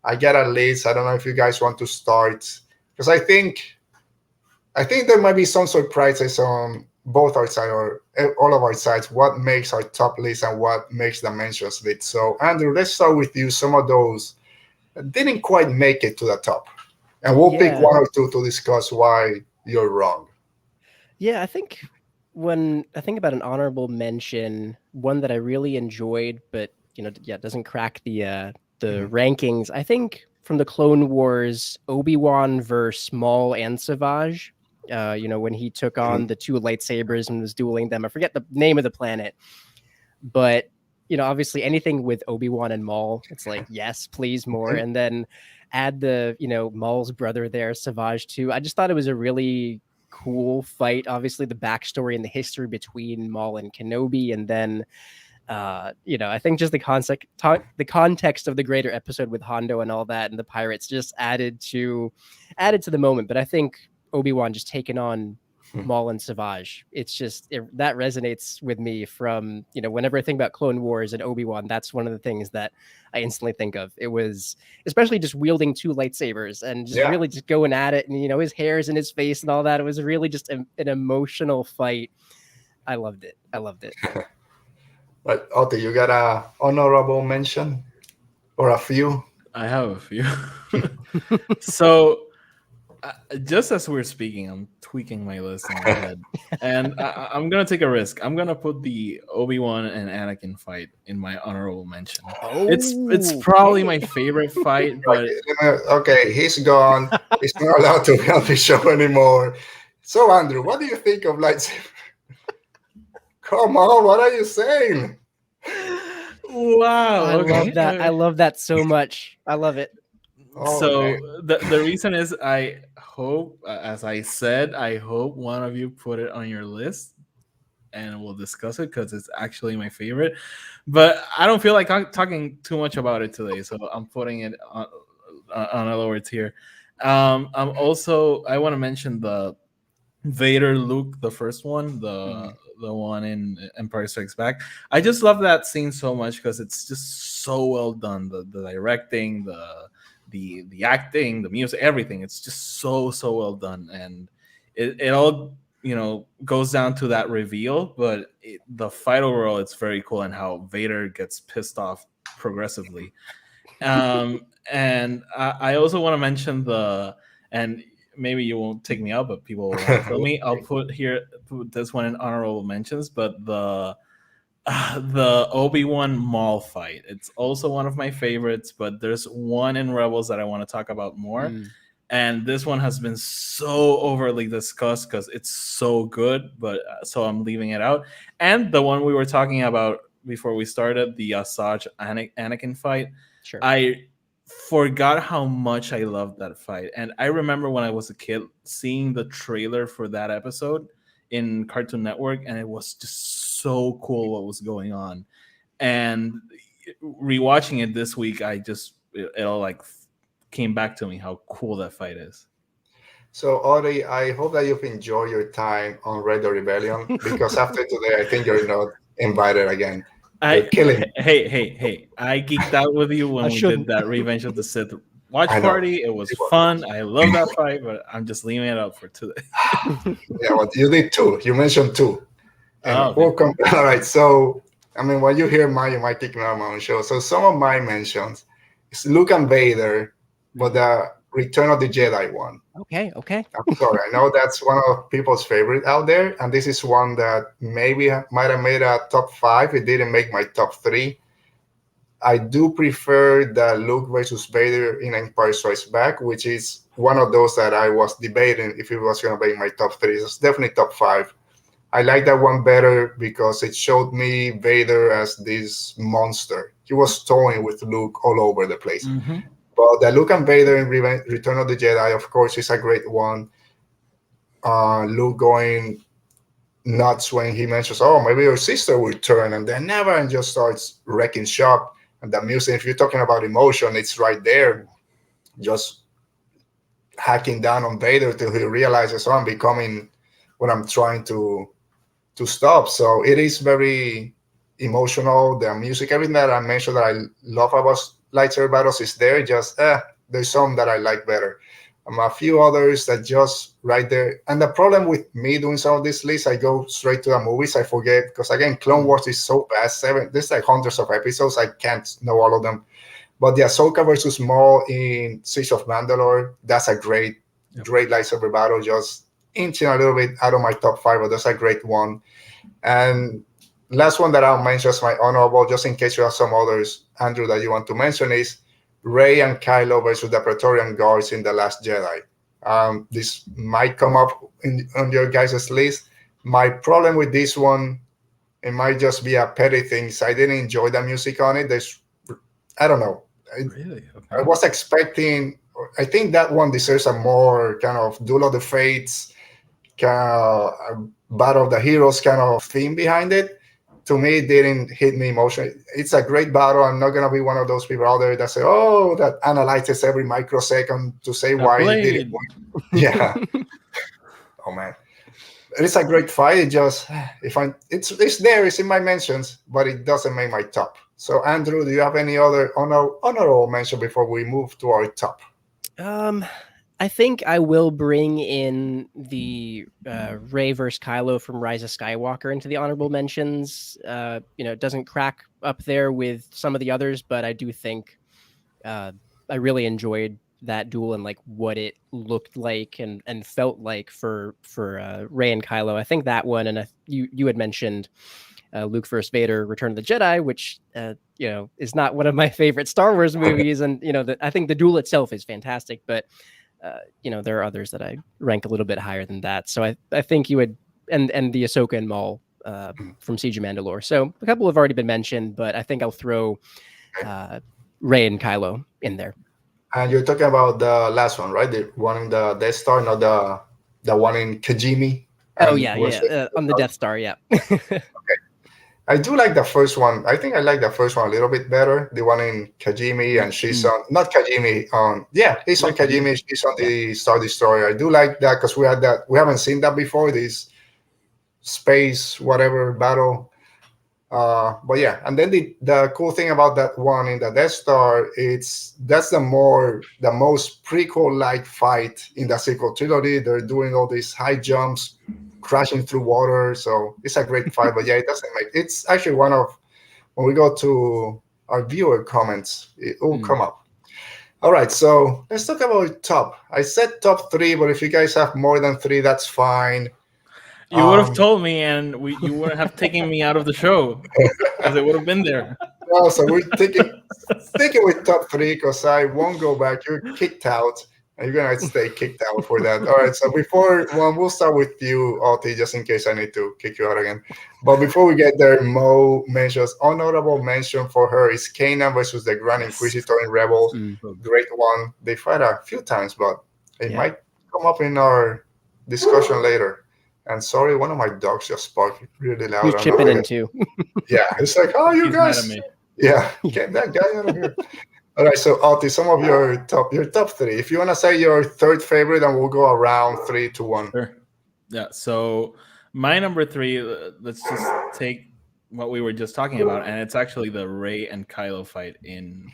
Speaker 2: I get a list. I don't know if you guys want to start, because I think there might be some surprises on both our side or all of our sides, what makes our top list and what makes the mentions list. So, Andrew, let's start with you. Some of those didn't quite make it to the top. And we'll pick one or two to discuss why you're wrong.
Speaker 4: Yeah, I think when I think about an honorable mention, one that I really enjoyed, but doesn't crack the rankings, I think from the Clone Wars, Obi-Wan versus Maul and Savage, when he took on the two lightsabers and was dueling them. I forget the name of the planet, but obviously anything with Obi-Wan and Maul, it's like, yes, please, more. And then add the Maul's brother there, Savage too. I just thought it was a really cool fight. Obviously the backstory and the history between Maul and Kenobi, and then I think just the context of the greater episode with Hondo and all that and the pirates just added to the moment. But I think Obi-Wan just taking on Maul and Savage, it's just that resonates with me from whenever I think about Clone Wars and Obi-Wan, that's one of the things that I instantly think of. It was especially just wielding two lightsabers and just really just going at it, and his hairs in his face and all that. It was really just an emotional fight. I loved it.
Speaker 2: But Otto, you got a honorable mention or a few?
Speaker 3: I have a few. So just as we're speaking, I'm tweaking my list in my head, and I'm gonna take a risk. I'm gonna put the Obi-Wan and Anakin fight in my honorable mention. It's probably my favorite fight, but
Speaker 2: okay, he's gone. He's not allowed to be on the show anymore. So, Andrew, what do you think of lightsaber? Come on, what are you saying?
Speaker 3: Wow.
Speaker 4: I
Speaker 3: Okay.
Speaker 4: love that. I love that so much. I love it.
Speaker 2: Oh,
Speaker 3: So
Speaker 2: man.
Speaker 3: the reason is I hope, as I said, I hope one of you put it on your list and we'll discuss it because it's actually my favorite. But I don't feel like talking too much about it today, so I'm putting it on a lower tier. I'm also I want to mention the Vader Luke, the first one, the one in Empire Strikes Back. I just love that scene so much because it's just so well done. The directing, the acting, the music, everything. It's just so well done, and it all goes down to that reveal. But the fight overall, it's very cool, and how Vader gets pissed off progressively. And I also want to mention and maybe you won't take me out, but people will want to kill me. I'll put this one in honorable mentions, but the Obi-Wan Maul fight. It's also one of my favorites, but there's one in Rebels that I want to talk about more. And this one has been so overly discussed because it's so good, but so I'm leaving it out. And the one we were talking about before we started, the Asajj Anakin fight.
Speaker 4: Sure.
Speaker 3: I forgot how much I loved that fight. And I remember when I was a kid seeing the trailer for that episode in Cartoon Network, and it was just so cool what was going on. And rewatching it this week, it all like came back to me how cool that fight is.
Speaker 2: So, Audie, I hope that you've enjoyed your time on Red Dead Rebellion, because after today, I think you're not invited again. You're killing me.
Speaker 3: Hey! I geeked out with you when we did that Revenge of the Sith watch party. It was fun. I love that fight, but I'm just leaving it up for today.
Speaker 2: Yeah, well, you did two. You mentioned two. And welcome. All right. So, I mean, when you hear mine, you might think me on my own show. So, some of my mentions is Luke and Vader, but the Return of the Jedi one.
Speaker 4: Okay.
Speaker 2: I'm sorry. I know that's one of people's favorite out there, and this is one that maybe might have made a top 5. It didn't make my top 3. I do prefer the Luke versus Vader in Empire Strikes Back, which is one of those that I was debating if it was going to be in my top 3. It's definitely top 5. I like that one better because it showed me Vader as this monster. He was toying with Luke all over the place.
Speaker 3: Mm-hmm.
Speaker 2: But the Luke and Vader in Return of the Jedi, of course, is a great one. Luke going nuts when he mentions, "Oh, maybe your sister will turn," and then never, and just starts wrecking shop. And the music, if you're talking about emotion, it's right there, just hacking down on Vader till he realizes, "Oh, I'm becoming what I'm trying to stop." So it is very emotional. The music, everything that I mentioned that I love about lightsaber battles is there. Just there's some that I like better. A few others that just right there. And the problem with me doing some of these lists, I go straight to the movies. I forget because again, Clone Wars is so vast. There's like hundreds of episodes. I can't know all of them. But the Ahsoka versus Maul in Siege of Mandalore, that's a great lightsaber battle. Just inching a little bit out of my top 5, but that's a great one. And last one that I'll mention as my honorable, just in case you have some others, Andrew, that you want to mention, is Rey and Kylo versus the Praetorian Guards in The Last Jedi. This might come up on your guys' list. My problem with this one, it might just be a petty thing. I didn't enjoy the music on it. I don't know.
Speaker 3: Really? Okay.
Speaker 2: I was expecting, I think that one deserves a more kind of Duel of the Fates, kind of Battle of the Heroes kind of theme behind it. To me, it didn't hit me emotionally. It's a great battle. I'm not going to be one of those people out there that say, "Oh, that analyzes every microsecond to say why he did it." Yeah. Oh, man. It's a great fight. It just, it's there. It's in my mentions, but it doesn't make my top. So, Andrew, do you have any other honorable mention before we move to our top?
Speaker 4: I think I will bring in the Rey versus Kylo from Rise of Skywalker into the honorable mentions. It doesn't crack up there with some of the others, but I do think I really enjoyed that duel and like what it looked like and felt like for Rey and Kylo. I think that one, and you had mentioned Luke versus Vader, Return of the Jedi, which is not one of my favorite Star Wars movies, and I think the duel itself is fantastic, but there are others that I rank a little bit higher than that. So I think you would, and the Ahsoka and Maul from Siege of Mandalore. So a couple have already been mentioned, but I think I'll throw Rey and Kylo in there.
Speaker 2: And you're talking about the last one, right? The one in the Death Star, not the one in Kijimi.
Speaker 4: Oh yeah, on the Death Star, yeah.
Speaker 2: I do like the first one. I think I like the first one a little bit better. The one in Kajimi, and she's on not Kajimi. He's on Kajimi. She's on the Star Destroyer. I do like that because we haven't seen that before. This space whatever battle. But yeah, and then the cool thing about that one in the Death Star, that's the most prequel-like fight in the sequel trilogy. They're doing all these high jumps, crashing through water, so it's a great fight. But yeah, it's actually one of, when we go to our viewer comments, it will come up. All right, so let's talk about top. I said top 3, but if you guys have more than 3, that's fine.
Speaker 3: You would have told me, and you wouldn't have taken me out of the show because it would have been there.
Speaker 2: Well, so we're sticking with top 3 because I won't go back. You're kicked out, and you're gonna stay kicked out for that. All right. So we'll start with you, Oti, just in case I need to kick you out again. But before we get there, Mo mentions honorable mention for her is Canaan versus the Grand Inquisitor in Rebels. Great one. They fight a few times, but it might come up in our discussion later. And sorry, one of my dogs just barked really loud.
Speaker 4: He's chipping in too.
Speaker 2: Yeah, it's like, oh, you
Speaker 3: He's
Speaker 2: guys.
Speaker 3: mad at me.
Speaker 2: Yeah, get that guy out of here. All right, so Oti, some of your top 3. If you want to say your third favorite, and we'll go around 3 to 1.
Speaker 3: Sure. Yeah. So my number 3. Let's just take what we were just talking about, and it's actually the Rey and Kylo fight in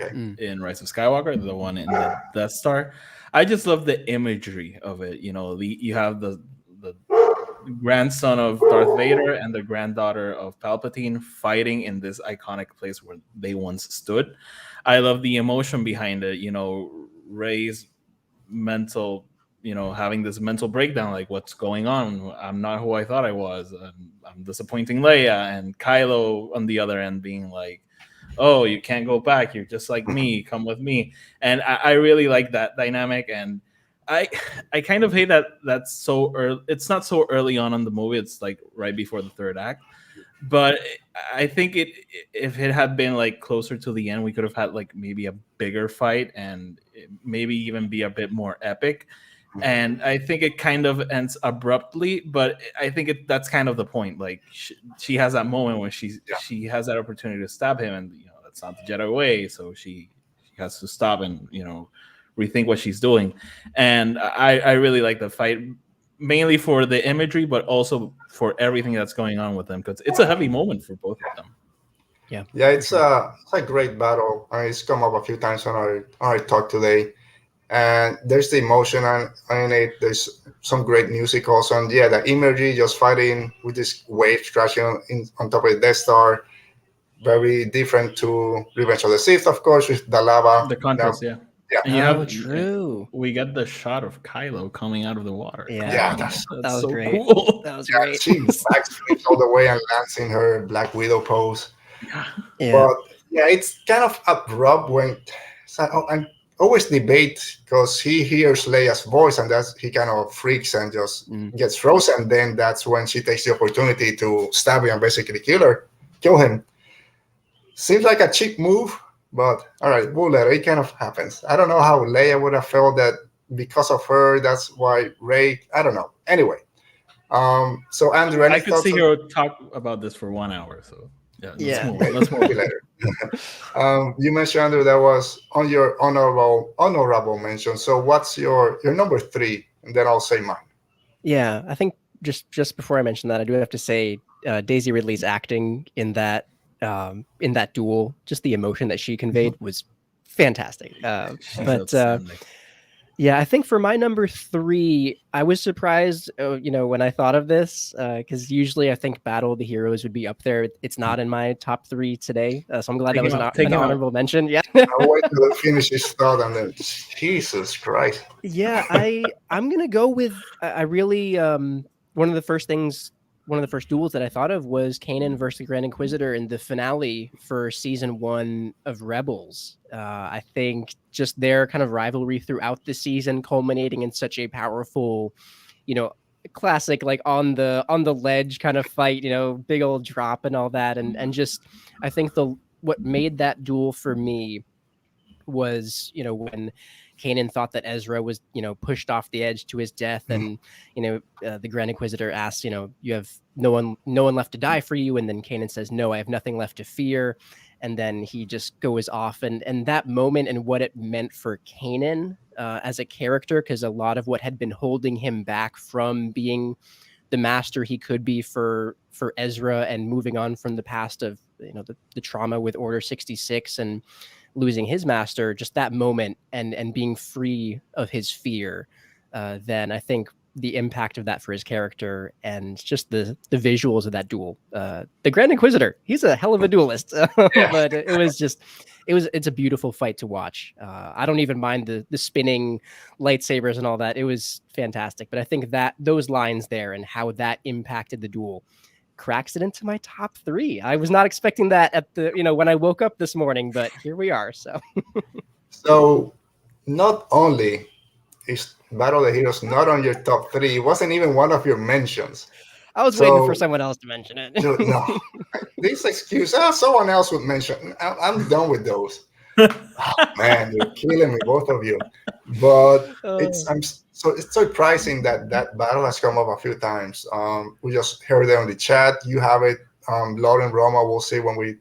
Speaker 3: Rise of Skywalker, the one in the Death Star. I just love the imagery of it. You know, you have the grandson of Darth Vader and the granddaughter of Palpatine fighting in this iconic place where they once stood. I love the emotion behind it. You know, Rey's mental, having this mental breakdown, like, what's going on? I'm not who I thought I was. I'm disappointing Leia. And Kylo on the other end being like, oh, you can't go back. You're just like me. Come with me. And I really like that dynamic. And I kind of hate that that's so early. It's not so early on in the movie. It's like right before the third act. But I think if it had been like closer to the end, we could have had like maybe a bigger fight and maybe even be a bit more epic. And I think it kind of ends abruptly, but I think that's kind of the point. Like she has that moment when she has that opportunity to stab him, and that's not the Jedi way. So she has to stop and rethink what she's doing. And I really like the fight, mainly for the imagery, but also for everything that's going on with them, because it's a heavy moment for both of them.
Speaker 2: Yeah, it's a great battle. It's come up a few times on our talk today. And there's the emotion in it. There's some great music also. And the imagery, just fighting with this wave crashing on top of the Death Star. Very different to Revenge of the Sith, of course, with the lava.
Speaker 3: The contrast, Yeah.
Speaker 4: And true.
Speaker 3: We get the shot of Kylo coming out of the water.
Speaker 2: Yeah,
Speaker 4: that was
Speaker 3: so
Speaker 4: great.
Speaker 3: cool.
Speaker 4: That was great.
Speaker 2: She backflips all the way and lands in her Black Widow pose.
Speaker 4: Yeah.
Speaker 2: But it's kind of abrupt when I always debate, because he hears Leia's voice and he kind of freaks and just gets frozen. Then that's when she takes the opportunity to stab him and basically kill him. Seems like a cheap move, but all right, we'll let it. It kind of happens. I don't know how Leia would have felt that because of her. That's why Rey. I don't know. Anyway, so Andrew,
Speaker 3: I could see her talk about this for 1 hour. So let's move
Speaker 2: later. You mentioned, Andrew, that was on your honorable mention. So what's your number 3, and then I'll say mine.
Speaker 4: Yeah, I think just before I mention that, I do have to say Daisy Ridley's acting in that duel, just the emotion that she conveyed was fantastic. I think for my number 3, I was surprised, when I thought of this, because usually I think Battle of the Heroes would be up there. It's not in my top 3 today, so I'm glad that was an honorable mention. Yeah,
Speaker 2: I'll wait till I finish this thought, and then Jesus Christ.
Speaker 4: Yeah, I'm gonna go with. I really one of the first duels that I thought of was Canaan versus the Grand Inquisitor in the finale for season 1 of Rebels. I think just their kind of rivalry throughout the season, culminating in such a powerful, classic, like on the ledge kind of fight, big old drop and all that, and just I think what made that duel for me was when Canaan thought that Ezra was pushed off the edge to his death, and the Grand Inquisitor asks, you have no one left to die for you, and then Canaan says, no, I have nothing left to fear, and then he just goes off, and that moment and what it meant for Canaan as a character, because a lot of what had been holding him back from being the master he could be for Ezra, and moving on from the past of the trauma with Order 66 and losing his master, just that moment and being free of his fear, then I think the impact of that for his character and just the visuals of that duel. The Grand Inquisitor, he's a hell of a duelist, but it's a beautiful fight to watch. I don't even mind the spinning lightsabers and all that. It was fantastic. But I think that those lines there and how that impacted the duel cracks it into my top 3. I was not expecting that at when I woke up this morning, but here we are.
Speaker 2: So not only is Battle of the Heroes not on your top 3, it wasn't even one of your mentions.
Speaker 4: I was waiting for someone else to mention it.
Speaker 2: No. This excuse, someone else would mention. I'm done with those. Oh, man, you're killing me, both of you. But it's surprising that battle has come up a few times. We just heard it on the chat. You have it. Lauren Roma, we'll see when we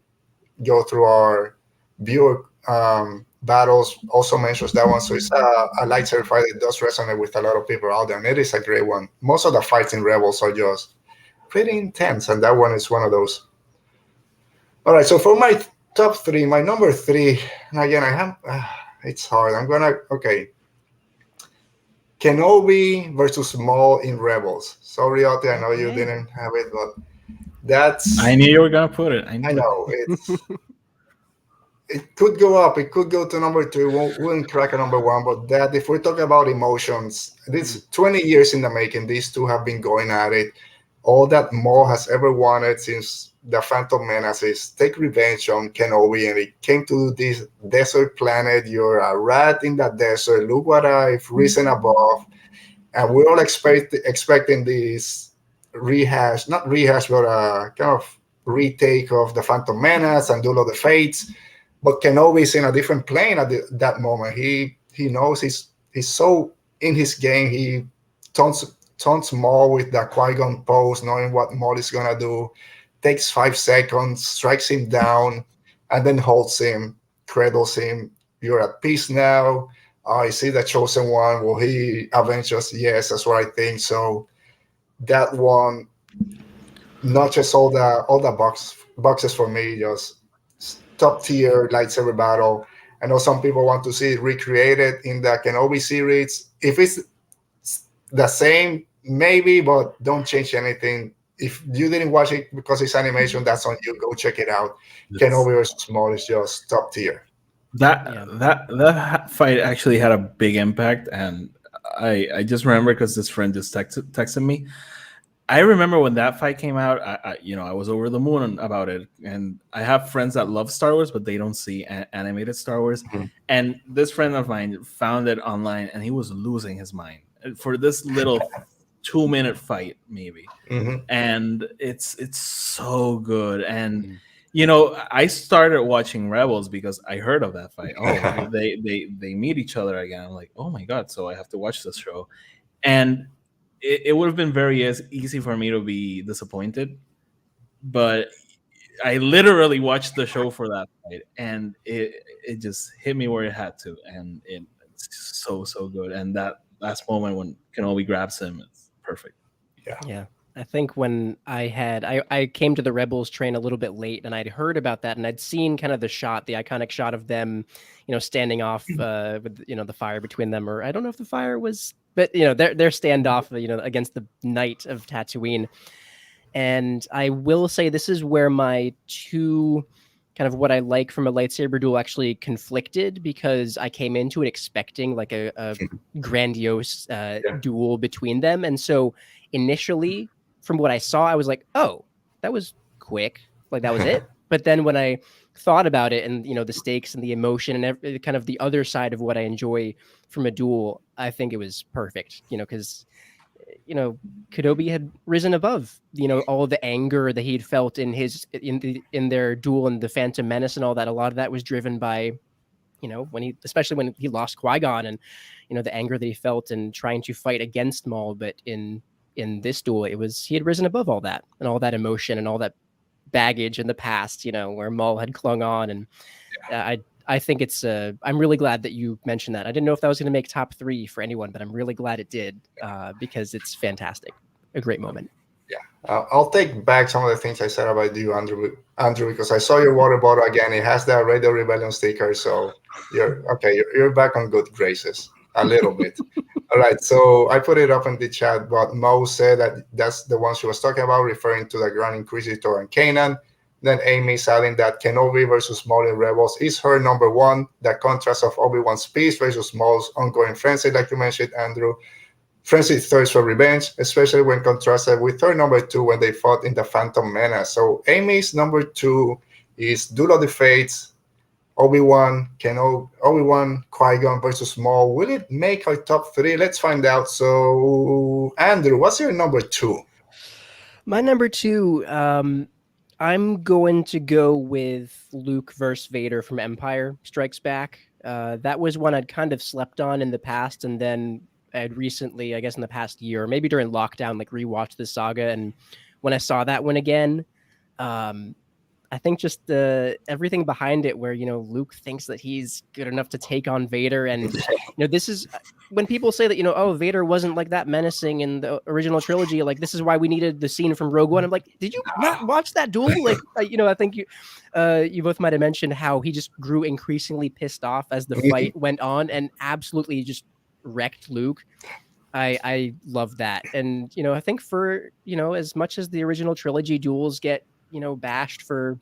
Speaker 2: go through our viewer battles, also mentions that one. So it's a lightsaber fight that does resonate with a lot of people out there, and it is a great one. Most of the fights in Rebels are just pretty intense, and that one is one of those. All right, so for my top 3, my number 3, and again, I have it's hard. Okay. Kenobi versus Maul in Rebels. Sorry, Oti, I know you didn't have it, but that's...
Speaker 3: I knew you were going to put it.
Speaker 2: I know. It could go up. It could go to number 2. Wouldn't crack a number 1, but that, if we're talking about emotions, this 20 years in the making, these two have been going at it. All that Maul has ever wanted since the Phantom Menace is take revenge on Kenobi, and it came to this desert planet. You're a rat in that desert. Look what I've risen above. And we're all expecting this not rehash, but a kind of retake of the Phantom Menace and Duel of the Fates. But Kenobi's in a different plane at that moment. He knows he's so in his game. He taunts Maul with the qui-gon pose, knowing what Maul is going to do. Takes 5 seconds, strikes him down, and then holds him, cradles him. You're at peace now. I see the chosen one. Will he avenge us? Yes, that's what I think. So that one notches all the boxes for me. Just top tier lightsaber battle. I know some people want to see it recreated in the Kenobi series. If it's the same, maybe, but don't change anything. If you didn't watch it because it's animation, that's on you. Go check it out. Kenobi versus Maul is just top tier.
Speaker 3: That fight actually had a big impact, and I just remember because this friend just texted me. I remember when that fight came out, I was over the moon about it, and I have friends that love Star Wars, but they don't see animated Star Wars. Mm-hmm. And this friend of mine found it online, and he was losing his mind for this little 2-minute fight, maybe. Mm-hmm. And it's so good. And I started watching Rebels because I heard of that fight. Oh, they meet each other again. I'm like, oh my god! So I have to watch this show, and it would have been very easy for me to be disappointed, but I literally watched the show for that fight, and it just hit me where it had to, and it's so good. And that last moment when Kenobi grabs him, it's perfect.
Speaker 4: Yeah. I think when I came to the Rebels train a little bit late, and I'd heard about that, and I'd seen kind of the iconic shot of them, standing off with the fire between them, or I don't know if the fire was, but their standoff, against the night of Tatooine. And I will say this is where my two kind of what I like from a lightsaber duel actually conflicted, because I came into it expecting like a grandiose duel between them, and so initially, from what I saw, I was like, oh, that was quick. Like, that was it. But then when I thought about it and, the stakes and the emotion and kind of the other side of what I enjoy from a duel, I think it was perfect, because Kenobi had risen above, all of the anger that he'd felt in their duel and the Phantom Menace and all that. A lot of that was driven by, especially when he lost Qui-Gon and, the anger that he felt and trying to fight against Maul. But in this duel, he had risen above all that and all that emotion and all that baggage in the past, where Maul had clung on. And I think I'm really glad that you mentioned that. I didn't know if that was going to make top 3 for anyone, but I'm really glad it did because it's fantastic. A great moment.
Speaker 2: Yeah, I'll take back some of the things I said about you, Andrew, because I saw your water bottle again. It has that Radio Rebellion sticker, so you're okay. You're back on good graces a little bit. All right, so I put it up in the chat, but Mo said that's the one she was talking about, referring to the Grand Inquisitor and Canaan. Then Amy's adding that Kenobi versus Maul in Rebels is her number 1. The contrast of Obi-Wan's peace versus Maul's ongoing frenzy, like you mentioned, Andrew. Frenzy thirst for revenge, especially when contrasted with her number 2 when they fought in the Phantom Menace. So Amy's number 2 is Duel of the Fates, Obi-Wan, Qui-Gon versus Maul. Will it make our top 3? Let's find out. So, Andrew, what's your number 2?
Speaker 4: My number 2, I'm going to go with Luke versus Vader from Empire Strikes Back. That was one I'd kind of slept on in the past, and then I'd recently, I guess in the past year, maybe during lockdown, rewatched the saga. And when I saw that one again, I think just everything behind it, where Luke thinks that he's good enough to take on Vader, and this is when people say that Vader wasn't like that menacing in the original trilogy. Like, this is why we needed the scene from Rogue One. I'm like, did you not watch that duel? Like, I think you both might have mentioned how he just grew increasingly pissed off as the fight went on, and absolutely just wrecked Luke. I love that, and I think for as much as the original trilogy duels get bashed for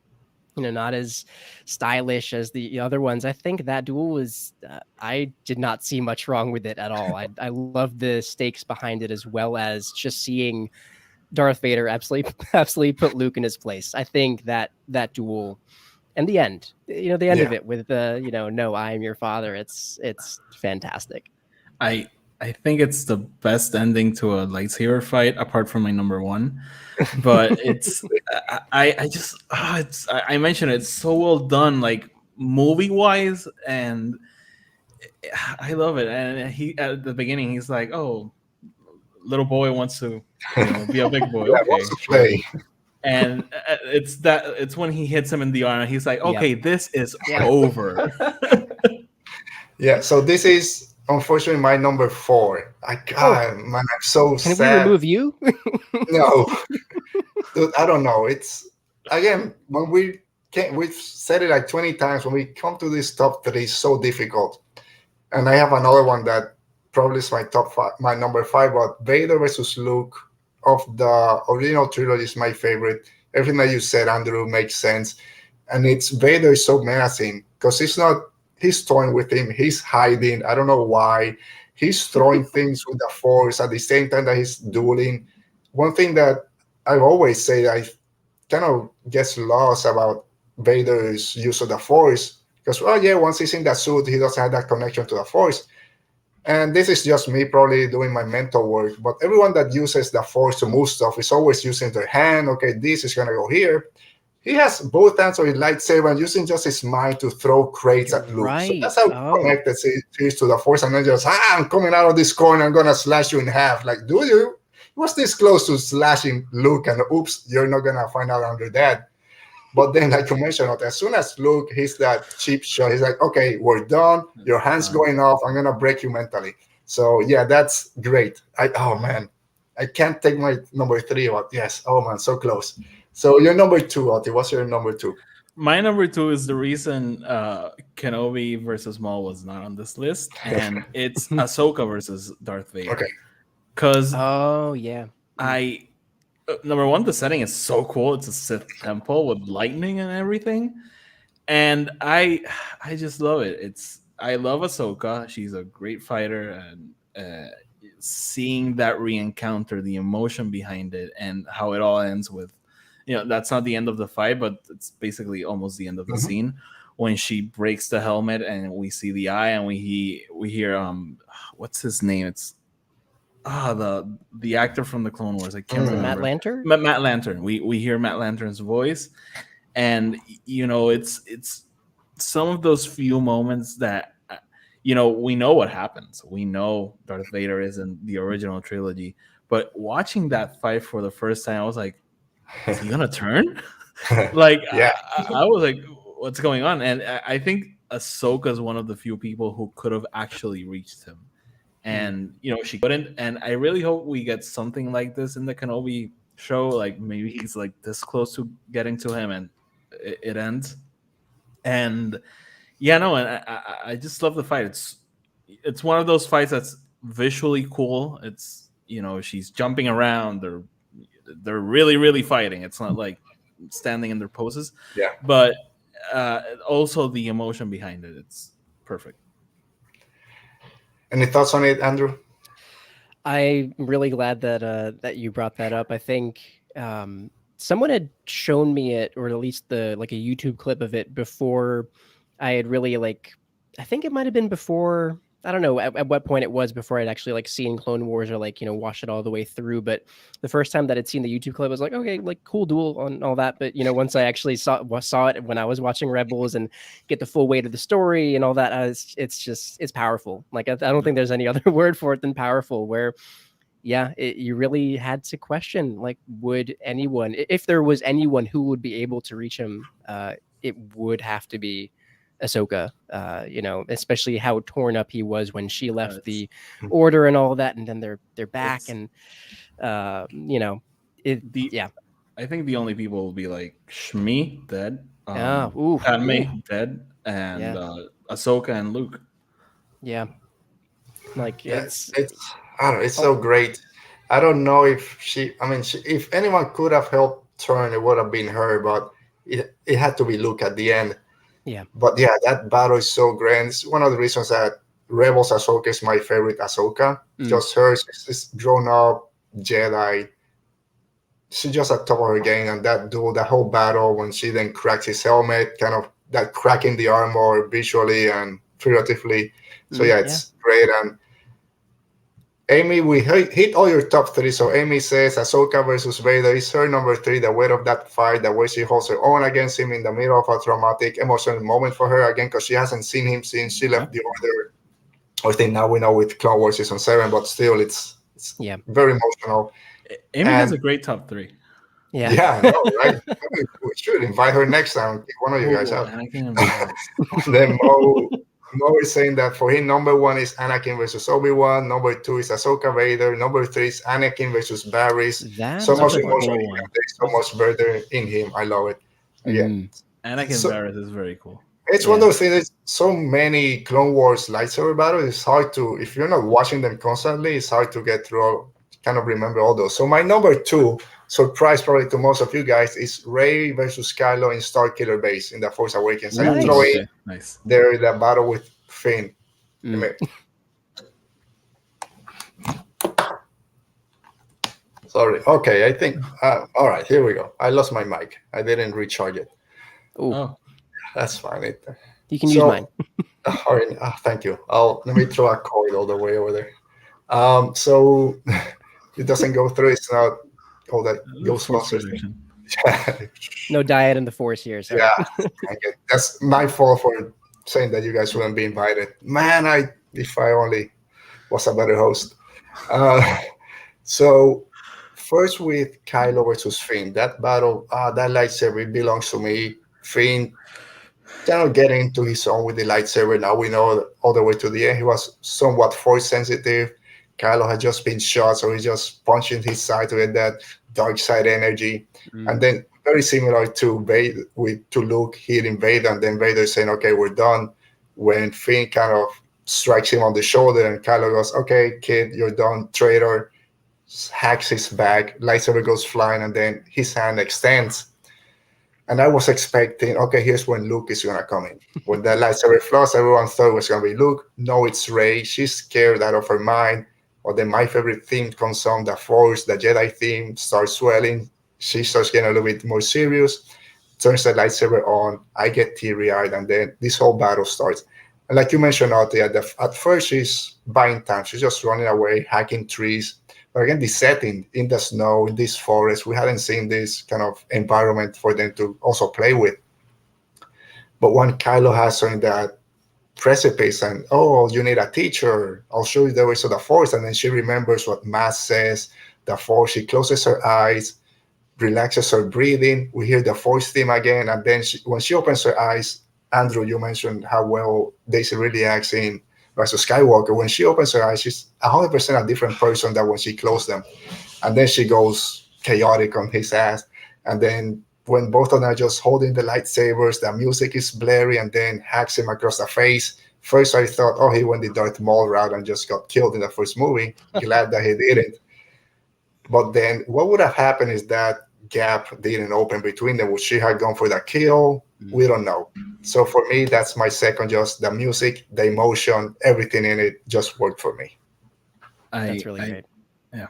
Speaker 4: not as stylish as the other ones, I think that duel was I did not see much wrong with it at all. I love the stakes behind it, as well as just seeing Darth Vader absolutely put Luke in his place. I think that duel and the end, the end of it with no, I am your father. It's fantastic.
Speaker 3: I think it's the best ending to a lightsaber fight, apart from my number 1. But it's I mentioned it's so well done, like movie wise, and I love it. And he at the beginning, he's like, "Oh, little boy wants to be a big boy." Okay,
Speaker 2: wants to play.
Speaker 3: And it's when he hits him in the arm, and he's like, "Okay, this is over."
Speaker 2: Yeah. So this is unfortunately my number 4. Man, I'm so sad.
Speaker 4: Can we remove you?
Speaker 2: No, dude, I don't know. It's again, when we've said it like 20 times, when we come to this top 3, it's so difficult. And I have another one that probably is my top 5, my number 5. But Vader versus Luke of the original trilogy is my favorite. Everything that you said, Andrew, makes sense. And it's Vader is so menacing because he's toying with him. He's hiding. I don't know why. He's throwing things with the Force at the same time that he's dueling. One thing that I always say that I kind of gets lost about Vader's use of the Force, because, once he's in that suit, he doesn't have that connection to the Force. And this is just me probably doing my mental work, but everyone that uses the Force to move stuff is always using their hand. Okay, this is going to go here. He has both hands on his lightsaber and using just his mind to throw crates at Luke.
Speaker 4: Right.
Speaker 2: So that's how connected he is to the Force. And then just, I'm coming out of this corner, I'm going to slash you in half. Like, do you? He was this close to slashing Luke, and oops, you're not going to find out under that. But then, like you mentioned, as soon as Luke hits that cheap shot, he's like, okay, we're done. Your hand's going off. I'm going to break you mentally. So, yeah, that's great. I can't take my number 3, but yes. Oh, man, so close. So your number 2, Oti. What's your number 2?
Speaker 3: My number 2 is the reason Kenobi versus Maul was not on this list, and it's Ahsoka versus Darth Vader.
Speaker 2: Okay.
Speaker 3: Because number 1, the setting is so cool. It's a Sith temple with lightning and everything, and I just love it. I love Ahsoka. She's a great fighter, and seeing that re-encounter, the emotion behind it, and how it all ends with, that's not the end of the fight, but it's basically almost the end of the scene when she breaks the helmet and we see the eye, and we hear what's his name? It's the actor from the Clone Wars. I can't remember.
Speaker 4: Matt Lanter.
Speaker 3: Matt Lantern. We hear Matt Lantern's voice, and it's some of those few moments that we know what happens. We know Darth Vader is in the original trilogy, but watching that fight for the first time, I was like, is he gonna turn? Like,
Speaker 2: Yeah.
Speaker 3: I was like, what's going on? And I think Ahsoka is one of the few people who could have actually reached him. And she couldn't, and I really hope we get something like this in the Kenobi show. Like maybe he's like this close to getting to him, and it ends. And and I just love the fight. It's one of those fights that's visually cool. It's she's jumping around. They're really, really fighting. It's not like standing in their poses.
Speaker 2: Yeah.
Speaker 3: But also the emotion behind it. It's perfect.
Speaker 2: Any thoughts on it, Andrew?
Speaker 4: I'm really glad that you brought that up. I think someone had shown me it, or at least a YouTube clip of it before I had really I think it might have been before. I don't know at what point it was before I'd actually seen Clone Wars or watched it all the way through. But the first time that I'd seen the YouTube clip, I was like, okay, cool duel on all that. But once I actually saw it when I was watching Rebels and get the full weight of the story and all that, it's powerful. I don't think there's any other word for it than powerful. Where you really had to question would anyone, if there was anyone who would be able to reach him, it would have to be Ahsoka, especially how torn up he was when she left the Order and all that, and then they're back, and I
Speaker 3: think the only people will be Shmi dead,
Speaker 4: Padme
Speaker 3: dead, and Ahsoka and Luke.
Speaker 2: I don't know, it's so great. I don't know if if anyone could have helped turn, it would have been her, but it had to be Luke at the end.
Speaker 4: Yeah.
Speaker 2: But that battle is so grand. It's one of the reasons that Rebels Ahsoka is my favorite Ahsoka. Just her, she's grown up Jedi. She's just at top of her game, and that duel, that whole battle when she then cracks his helmet, kind of that cracking the armor visually and figuratively. So it's great. And Amy, we hit all your top three. So Amy says Ahsoka versus Vader is her number 3. The weight of that fight, the way she holds her own against him in the middle of a traumatic, emotional moment for her again, because she hasn't seen him since she left the Order. I think now we know with Clone Wars Season 7, but still, it's very emotional.
Speaker 3: Amy has a great top 3.
Speaker 4: Yeah.
Speaker 2: Yeah, I know, right? We should invite her next time. Pick one of you guys out. Then Mo is saying that for him, number 1 is Anakin versus Obi-Wan. Number 2 is Ahsoka Vader. Number 3 is Anakin versus Varys. So much emotion. There's so much Vader in him. I love it.
Speaker 3: Anakin Varys is very cool.
Speaker 2: It's one of those things. There's so many Clone Wars lightsaber battles. It's hard to, if you're not watching them constantly, it's hard to get through, kind of remember all those. So my number 2, surprise probably to most of you guys, is Rey versus Kylo in Starkiller Base in The Force Awakens.
Speaker 4: Nice.
Speaker 2: I'm throwing
Speaker 3: Nice.
Speaker 2: there the battle with Finn. Sorry. Okay, I think. All right, here we go. I lost my mic. I didn't recharge it.
Speaker 3: Oh,
Speaker 2: that's fine.
Speaker 4: You can use mine.
Speaker 2: All right. Thank you. Let me throw a cord all the way over there. So it doesn't go through. It's not all that Ghostbusters.
Speaker 4: No diet in the Force here. So.
Speaker 2: Yeah, that's my fault for saying that you guys wouldn't be invited. Man, if I only was a better host. So first with Kylo versus Finn, that battle, that lightsaber, it belongs to me. Finn kind of getting into his own with the lightsaber. Now we know all the way to the end he was somewhat force sensitive. Kylo had just been shot, so he's just punching his side to get that dark side energy. And then very similar to Luke hitting Vader, and then Vader saying, okay, we're done. When Finn kind of strikes him on the shoulder and Kylo goes, okay, kid, you're done, traitor, hacks his back, lightsaber goes flying, and then his hand extends. And I was expecting, okay, here's when Luke is going to come in. When that lightsaber flies, everyone thought it was going to be Luke. No, it's Rey. She's scared out of her mind. Or then my favorite theme comes on, the Force, the Jedi theme starts swelling. She starts getting a little bit more serious, turns the lightsaber on. I get teary-eyed, and then this whole battle starts. And like you mentioned, Audrey, at first she's buying time. She's just running away, hacking trees. But again, the setting in the snow, in this forest, we hadn't seen this kind of environment for them to also play with. But when Kylo has her in that precipice and, oh, you need a teacher, I'll show you the ways of the Force. And then she remembers what Mass says, the Force. She closes her eyes, relaxes her breathing. We hear the Force theme again. And then when she opens her eyes, Andrew, you mentioned how well Daisy really acts in Rise of Skywalker. When she opens her eyes, she's 100% a different person than when she closed them. And then she goes chaotic on his ass. And then when both of them are just holding the lightsabers, the music is blurry, and then hacks him across the face. First, I thought, oh, he went the Darth Maul route and just got killed in the first movie. Glad that he didn't. But then what would have happened is that gap didn't open between them. Would she have gone for the kill? We don't know. So for me, that's my second. Just the music, the emotion, everything in it just worked for me.
Speaker 4: That's really great.
Speaker 3: Yeah,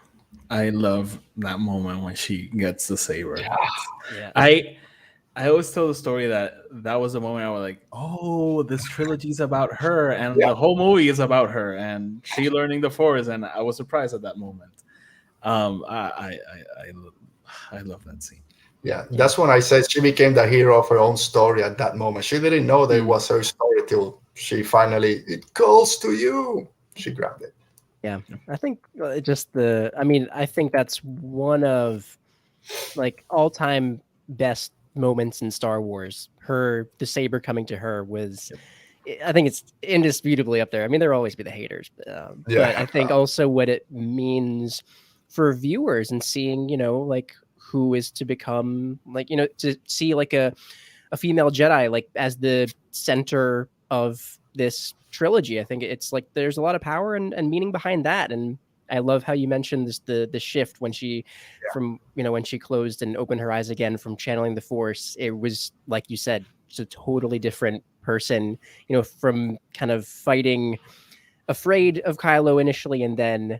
Speaker 3: I love that moment when she gets the saber.
Speaker 4: Yeah.
Speaker 3: I always tell the story that was the moment I was like, oh, this trilogy is about her, and the whole movie is about her, and she learning the Force, and I was surprised at that moment. I love that scene.
Speaker 2: Yeah, that's when I said she became the hero of her own story at that moment. She didn't know that it was her story till she finally, it calls to you. She grabbed it.
Speaker 4: Yeah, I think I think that's one of like all-time best moments in Star Wars. The saber coming to her was, I think it's indisputably up there. I mean, there'll always be the haters, but I think also what it means for viewers and seeing, like who is to become, like, to see like a female Jedi like as the center of this trilogy. I think it's like there's a lot of power and meaning behind that. And I love how you mentioned this, the shift when she from when she closed and opened her eyes again from channeling the Force. It was like you said, it's a totally different person, from kind of fighting afraid of Kylo initially, and then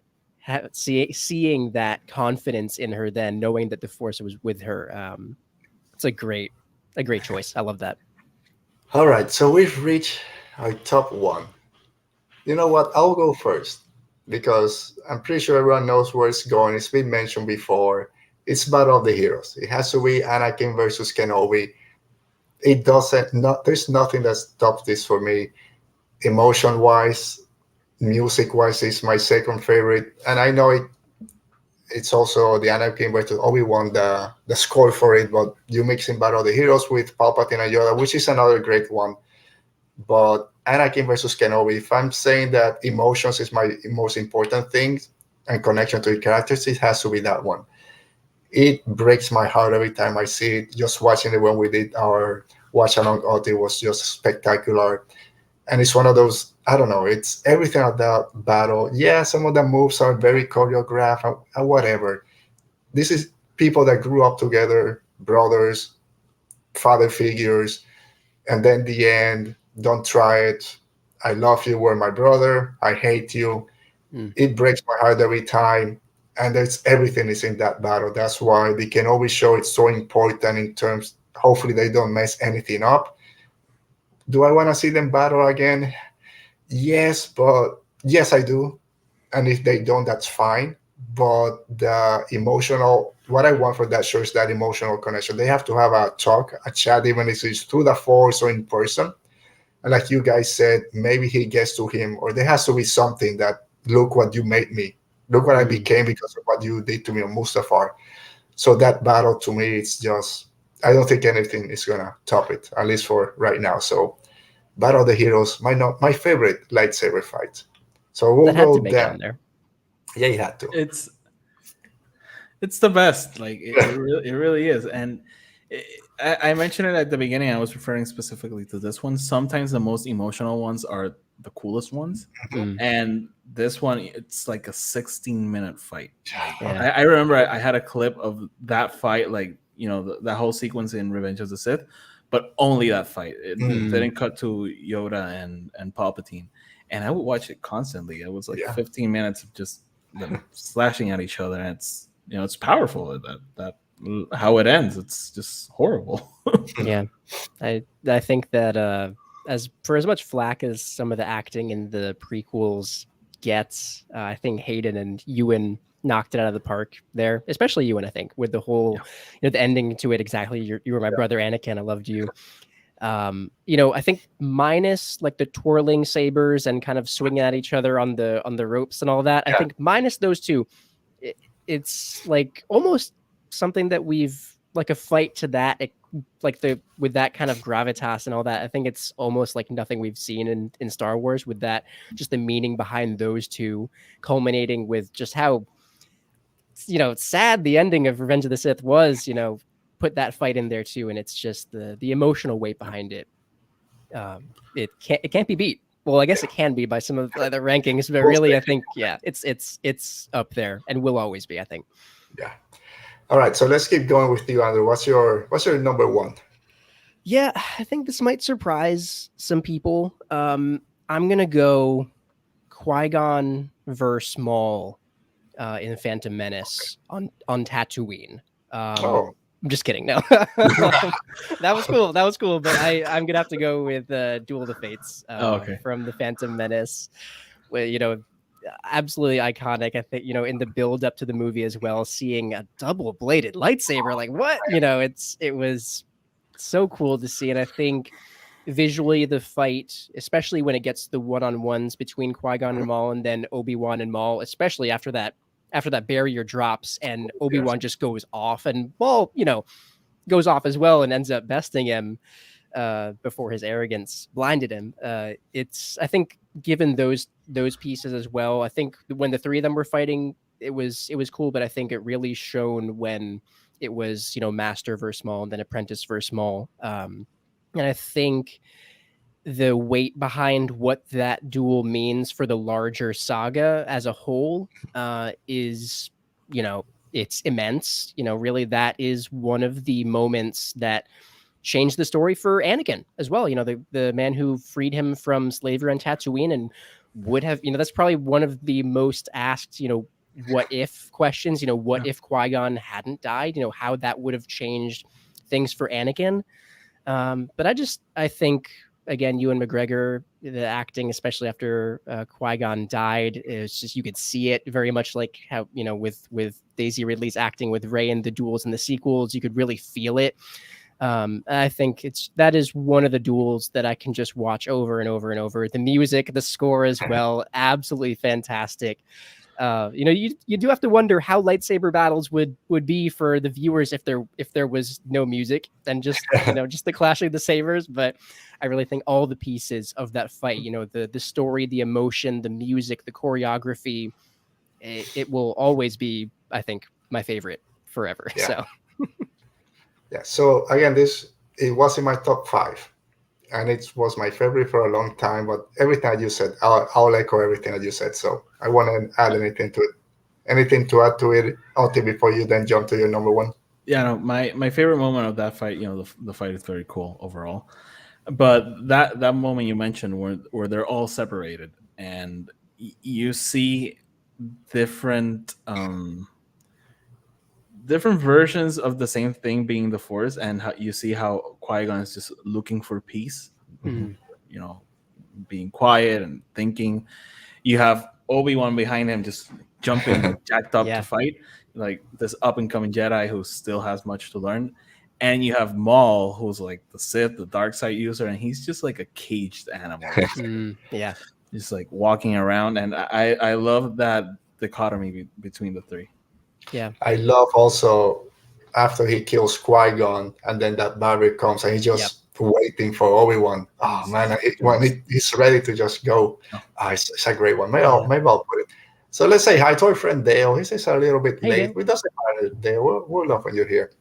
Speaker 4: seeing that confidence in her, then knowing that the Force was with her. It's a great choice. I love that.
Speaker 2: All right, so we've reached our top one. You know what? I'll go first because I'm pretty sure everyone knows where it's going. It's been mentioned before. It's Battle of the Heroes. It has to be Anakin versus Kenobi. There's nothing that stops this for me. Emotion-wise, music-wise, it's my second favorite. And I know it's also the Anakin versus Obi-Wan, the score for it, but you mix in Battle of the Heroes with Palpatine and Yoda, which is another great one. But Anakin versus Kenobi, if I'm saying that emotions is my most important thing and connection to the characters, it has to be that one. It breaks my heart every time I see it. Just watching it when we did our watch along, it was just spectacular. And it's one of those, I don't know, it's everything of that battle. Yeah, some of the moves are very choreographed and whatever. This is people that grew up together, brothers, father figures, and then the end, don't try it. I love you, we're my brother. I hate you. It breaks my heart every time. And everything is in that battle. That's why the Kenobi show is so important in terms, hopefully they don't mess anything up. Do I want to see them battle again? Yes, I do. And if they don't, that's fine. But the emotional, what I want for that show is that emotional connection. They have to have a talk, a chat, even if it's through the Force or in person. And like you guys said, maybe he gets to him, or there has to be something that, look what you made me. Look what I became because of what you did to me on Mustafar. So that battle to me, it's just, I don't think anything is going to top it, at least for right now. So Battle of the Heroes, my favorite lightsaber fight. So we'll go there. Yeah, you had to.
Speaker 3: It's the best. Like it really is. And I mentioned it at the beginning. I was referring specifically to this one. Sometimes the most emotional ones are the coolest ones. And this one, it's like a 16-minute fight. I remember I had a clip of that fight, like, that whole sequence in Revenge of the Sith, but only that fight. It didn't cut to Yoda and Palpatine. And I would watch it constantly. It was like 15 minutes of just them slashing at each other. And it's powerful. That how it ends, it's just horrible.
Speaker 4: I think that as much flack as some of the acting in the prequels gets, I think Hayden and Ewan knocked it out of the park there, especially Ewan, I think, with the whole, the ending to it. Exactly. You were my brother, Anakin. I loved you. I think minus like the twirling sabers and kind of swinging at each other on the ropes and all that. I think minus those two, it's like almost something that we've like a fight to that, with that kind of gravitas and all that. I think it's almost like nothing we've seen in Star Wars, with that, just the meaning behind those two, culminating with just how, sad the ending of Revenge of the Sith was, put that fight in there too. And it's just the emotional weight behind it. It can't be beat. Well, I guess it can be by some of the rankings, but really, I think, it's up there and will always be, I think.
Speaker 2: Yeah. All right. So let's keep going with you, Andrew. What's your number one?
Speaker 4: Yeah, I think this might surprise some people. I'm going to go Qui-Gon versus Maul in Phantom Menace on Tatooine. I'm just kidding. No, that was cool. But I'm gonna have to go with Duel of the Fates from the Phantom Menace. Where, absolutely iconic. I think, in the build up to the movie as well, seeing a double bladed lightsaber, like what? It was so cool to see. And I think visually the fight, especially when it gets the one-on-ones between Qui-Gon and Maul, and then Obi-Wan and Maul, especially after that barrier drops and Obi-Wan just goes off, and Maul, goes off as well and ends up besting him before his arrogance blinded him. I think given those pieces as well, I think when the three of them were fighting, it was cool, but I think it really shone when it was, Master versus Maul and then Apprentice versus Maul. And I think the weight behind what that duel means for the larger saga as a whole is, it's immense. Really, that is one of the moments that changed the story for Anakin as well. The man who freed him from slavery on Tatooine, and would have, that's probably one of the most asked, what if questions, what if Qui-Gon hadn't died, how that would have changed things for Anakin. But I think, again, Ewan McGregor, the acting, especially after Qui-Gon died, is just, you could see it very much like how, with Daisy Ridley's acting with Rey in the duels and the sequels, you could really feel it. I think that is one of the duels that I can just watch over and over and over. The music, the score as well, absolutely fantastic. You do have to wonder how lightsaber battles would be for the viewers if there was no music and just just the clashing of the sabers. But I really think all the pieces of that fight, the story, the emotion, the music, the choreography, it will always be, I think, my favorite forever.
Speaker 2: Yeah.
Speaker 4: So
Speaker 2: yeah. So again, it was in my top 5. And it was my favorite for a long time, but everything that you said, I'll echo everything that you said. So I want to add anything to it. Anything to add to it, Auntie, before you then jump to your number one?
Speaker 3: Yeah, no, my favorite moment of that fight, the fight is very cool overall. But that moment you mentioned where they're all separated and you see different versions of the same thing being the Force, and how you see how Qui-Gon is just looking for peace, being quiet and thinking. You have Obi-Wan behind him just jumping jacked up to fight, like this up-and-coming Jedi who still has much to learn. And you have Maul, who's like the Sith, the dark side user, and he's just like a caged animal. Just like walking around. And I love that dichotomy between the three.
Speaker 4: Yeah,
Speaker 2: I love also after he kills Qui-Gon and then that barrier comes and he's just waiting for Obi-Wan. Oh man, when he's ready to just go. It's a great one. Maybe I'll put it. So let's say hi to our friend Dale. He says a little bit late. It doesn't matter, Dale. We'll love when you're here.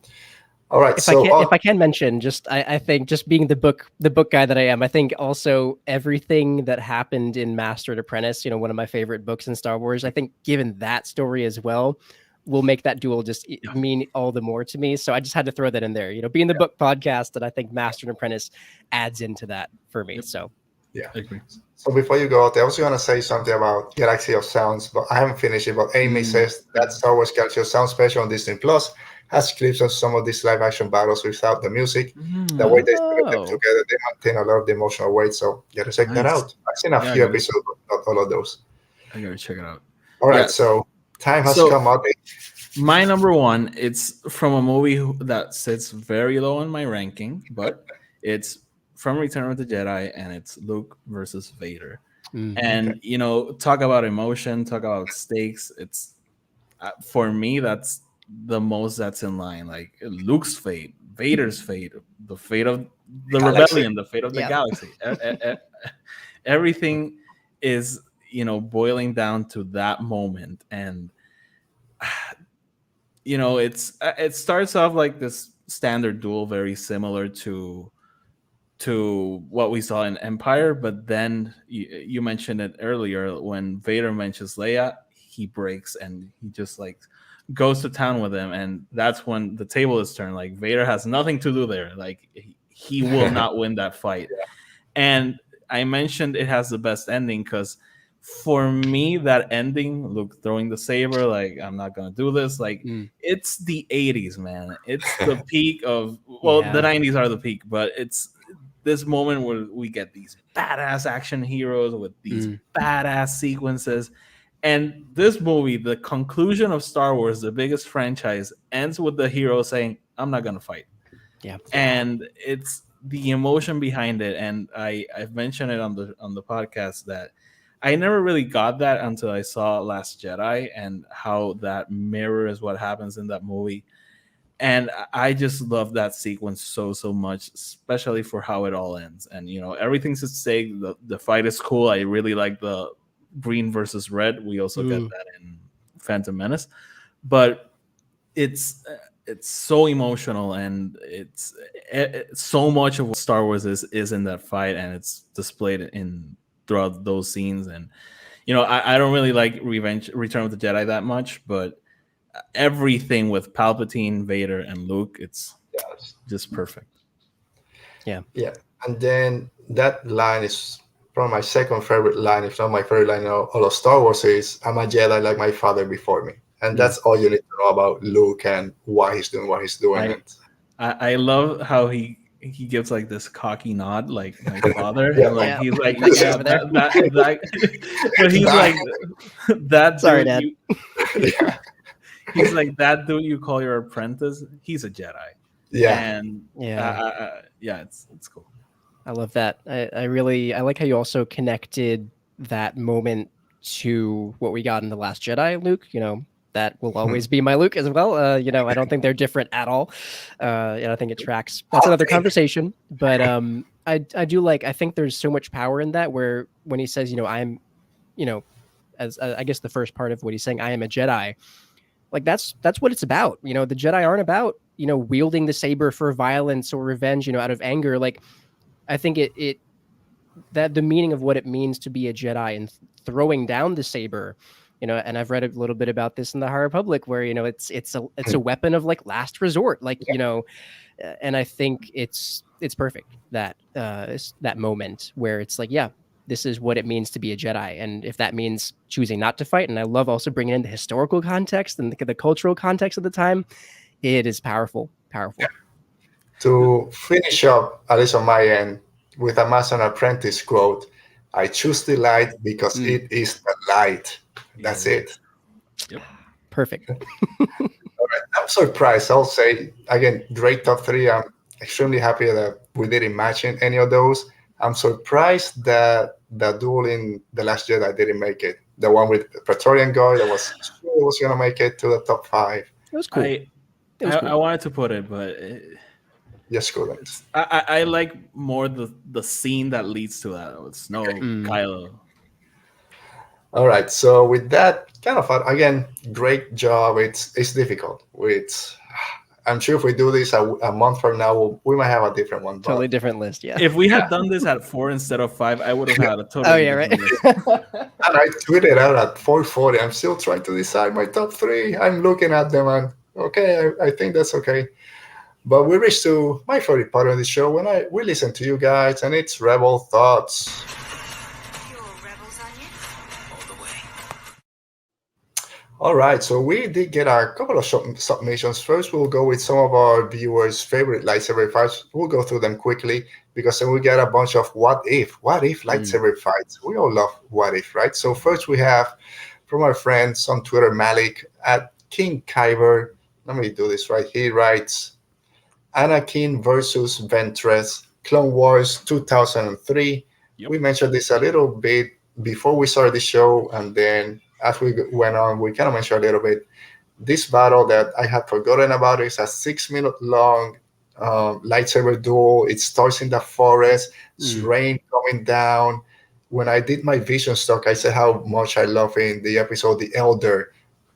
Speaker 2: All right.
Speaker 4: If I can mention, just I think just being the book guy that I am, I think also everything that happened in Master and Apprentice, one of my favorite books in Star Wars, I think given that story as well, will make that duel just mean all the more to me. So I just had to throw that in there, being the book podcast, and I think Master and Apprentice adds into that for me. So
Speaker 2: yeah. So before you go out there, I was going to say something about Galaxy of Sounds, but I haven't finished it. But Amy says that Star Wars Galaxy of Sounds special on Disney Plus has clips of some of these live action battles without the music. The way they put them
Speaker 4: Oh.
Speaker 2: together, they maintain a lot of the emotional weight. So you gotta check that
Speaker 3: Nice.
Speaker 2: out. I've seen a
Speaker 3: Yeah,
Speaker 2: few
Speaker 3: I gotta-
Speaker 2: episodes, but not all of those.
Speaker 3: I gotta check it out.
Speaker 2: All right,
Speaker 3: Yeah.
Speaker 2: so time has
Speaker 3: So-
Speaker 2: come out.
Speaker 3: My number one, it's from a movie that sits very low in my ranking, but it's from Return of the Jedi, and it's Luke versus Vader. And talk about emotion, talk about stakes. It's for me, that's the most that's in line. Like Luke's fate, Vader's fate, the fate of the
Speaker 2: Galaxy.
Speaker 3: rebellion, the fate of the galaxy. Everything is boiling down to that moment, and it starts off like this standard duel, very similar to what we saw in Empire, but then you mentioned it earlier when Vader mentions Leia, he breaks and he just like goes to town with him, and that's when the table is turned. Like Vader has nothing to do there. Like he will not win that fight. And I mentioned it has the best ending because for me, that ending, Luke throwing the saber, like I'm not gonna do this. Like it's the 80s, man. It's the peak of the 90s are the peak, but it's this moment where we get these badass action heroes with these badass sequences. And this movie, the conclusion of Star Wars, the biggest franchise, ends with the hero saying, I'm not going to fight.
Speaker 4: Yeah.
Speaker 3: And it's the emotion behind it. And I've mentioned it on the podcast that I never really got that until I saw Last Jedi and how that mirrors what happens in that movie. And I just love that sequence so much, especially for how it all ends. And everything's at stake. The fight is cool. I really like the green versus red. We also get that in Phantom Menace, but it's so emotional, and it's so much of what Star Wars is in that fight, and it's displayed in throughout those scenes. And I don't really like Return of the Jedi that much, but everything with Palpatine, Vader, and Luke, it's just perfect.
Speaker 2: Yeah. And then that line is probably my second favorite line, if not my favorite line of all of Star Wars, is I'm a Jedi like my father before me. And that's all you need to know about Luke and why he's doing what he's doing.
Speaker 3: I love how he gives like this cocky nod, like my father.
Speaker 2: Yeah.
Speaker 3: And like he's like,
Speaker 4: That guy
Speaker 3: yeah,
Speaker 4: over there.
Speaker 3: but he's like that.
Speaker 4: Sorry,
Speaker 3: dude
Speaker 4: Dad.
Speaker 3: He's like that dude you call your apprentice. He's a Jedi.
Speaker 2: Yeah.
Speaker 3: And it's cool.
Speaker 4: I love that. I like how you also connected that moment to what we got in The Last Jedi, Luke. That will always be my Luke as well. I don't think they're different at all. I think it tracks. That's another conversation. But I do I think there's so much power in that, where when he says, I'm, as I guess the first part of what he's saying, I am a Jedi. Like that's what it's about. The Jedi aren't about, wielding the saber for violence or revenge, out of anger. Like I think that the meaning of what it means to be a Jedi and throwing down the saber, and I've read a little bit about this in the High Republic, where it's a weapon of like last resort, and I think it's perfect that that moment where it's like, yeah, this is what it means to be a Jedi, and if that means choosing not to fight, and I love also bringing in the historical context and the cultural context of the time, it is powerful.
Speaker 2: Yeah. To finish up, at least on my end, with a Master and Apprentice quote, I choose the light because it is the light. That's it.
Speaker 3: Yep.
Speaker 4: Perfect.
Speaker 2: All right. I'm surprised. I'll say, again, great top three. I'm extremely happy that we didn't match in any of those. I'm surprised that the duel in The Last Jedi didn't make it. The one with the Praetorian Guard that was going to make it to the top 5.
Speaker 4: It was cool.
Speaker 3: I wanted to put it, but
Speaker 2: Just couldn't.
Speaker 3: I like more the scene that leads to that with Snow, Kylo.
Speaker 2: All right. So with that, kind of again, great job. It's difficult. I'm sure if we do this a month from now, we might have a different one.
Speaker 4: Totally different list. Yeah.
Speaker 3: If we had done this at 4 instead of 5, I would have had a totally different list.
Speaker 2: And I tweeted out at 4:40. I'm still trying to decide my top 3. I'm looking at them and okay, I think that's okay. But we reached to my favorite part of the show when we listen to you guys, and it's Rebel Thoughts. All right, so we did get a couple of submissions. First, we'll go with some of our viewers' favorite lightsaber fights. We'll go through them quickly because then we get a bunch of what if lightsaber fights. We all love what if, right? So first we have from our friends on Twitter, Malik at King Kyber. Let me do this right. He writes Anakin versus Ventress, Clone Wars 2003.
Speaker 3: Yep.
Speaker 2: We mentioned this a little bit before we started the show, and then as we went on, we kind of mentioned a little bit. This battle that I had forgotten about is a 6-minute long lightsaber duel. It starts in the forest, it's rain coming down. When I did my vision stock, I said how much I love in the episode The Elder,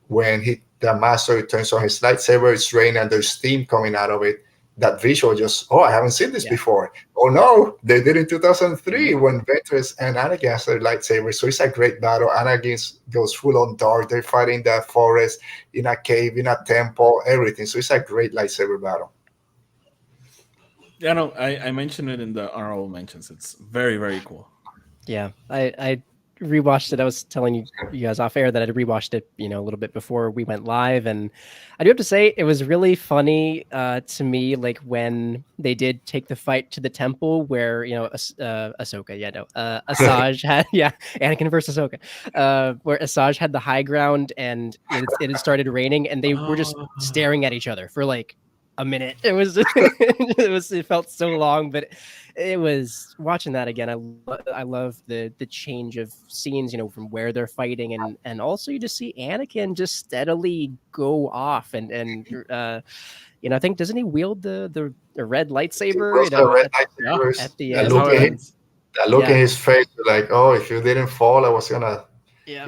Speaker 2: when the master turns on his lightsaber, it's rain and there's steam coming out of it. That visual just, I haven't seen this before. Oh no, they did in 2003 when Ventress and Anakin has their lightsabers. So it's a great battle. Anakin goes full on dark. They're fighting the forest, in a cave, in a temple, everything. So it's a great lightsaber battle.
Speaker 3: Yeah, no, I mentioned it in the honorable mentions. It's very, very cool.
Speaker 4: Yeah, I rewatched it. I was telling you guys off air that I'd rewatched it, a little bit before we went live, and I do have to say it was really funny to me, like when they did take the fight to the temple, where Ahsoka, Asajj had Anakin versus Ahsoka, where Asajj had the high ground, and it had started raining, and they were just staring at each other for like a minute. It was it felt so long, but it was watching that again. I love the change of scenes, from where they're fighting, and also you just see Anakin just steadily go off, and I think, doesn't he wield the red lightsaber? At the end.
Speaker 2: That look in his face, like, oh, if you didn't fall, I was gonna.
Speaker 4: Yeah.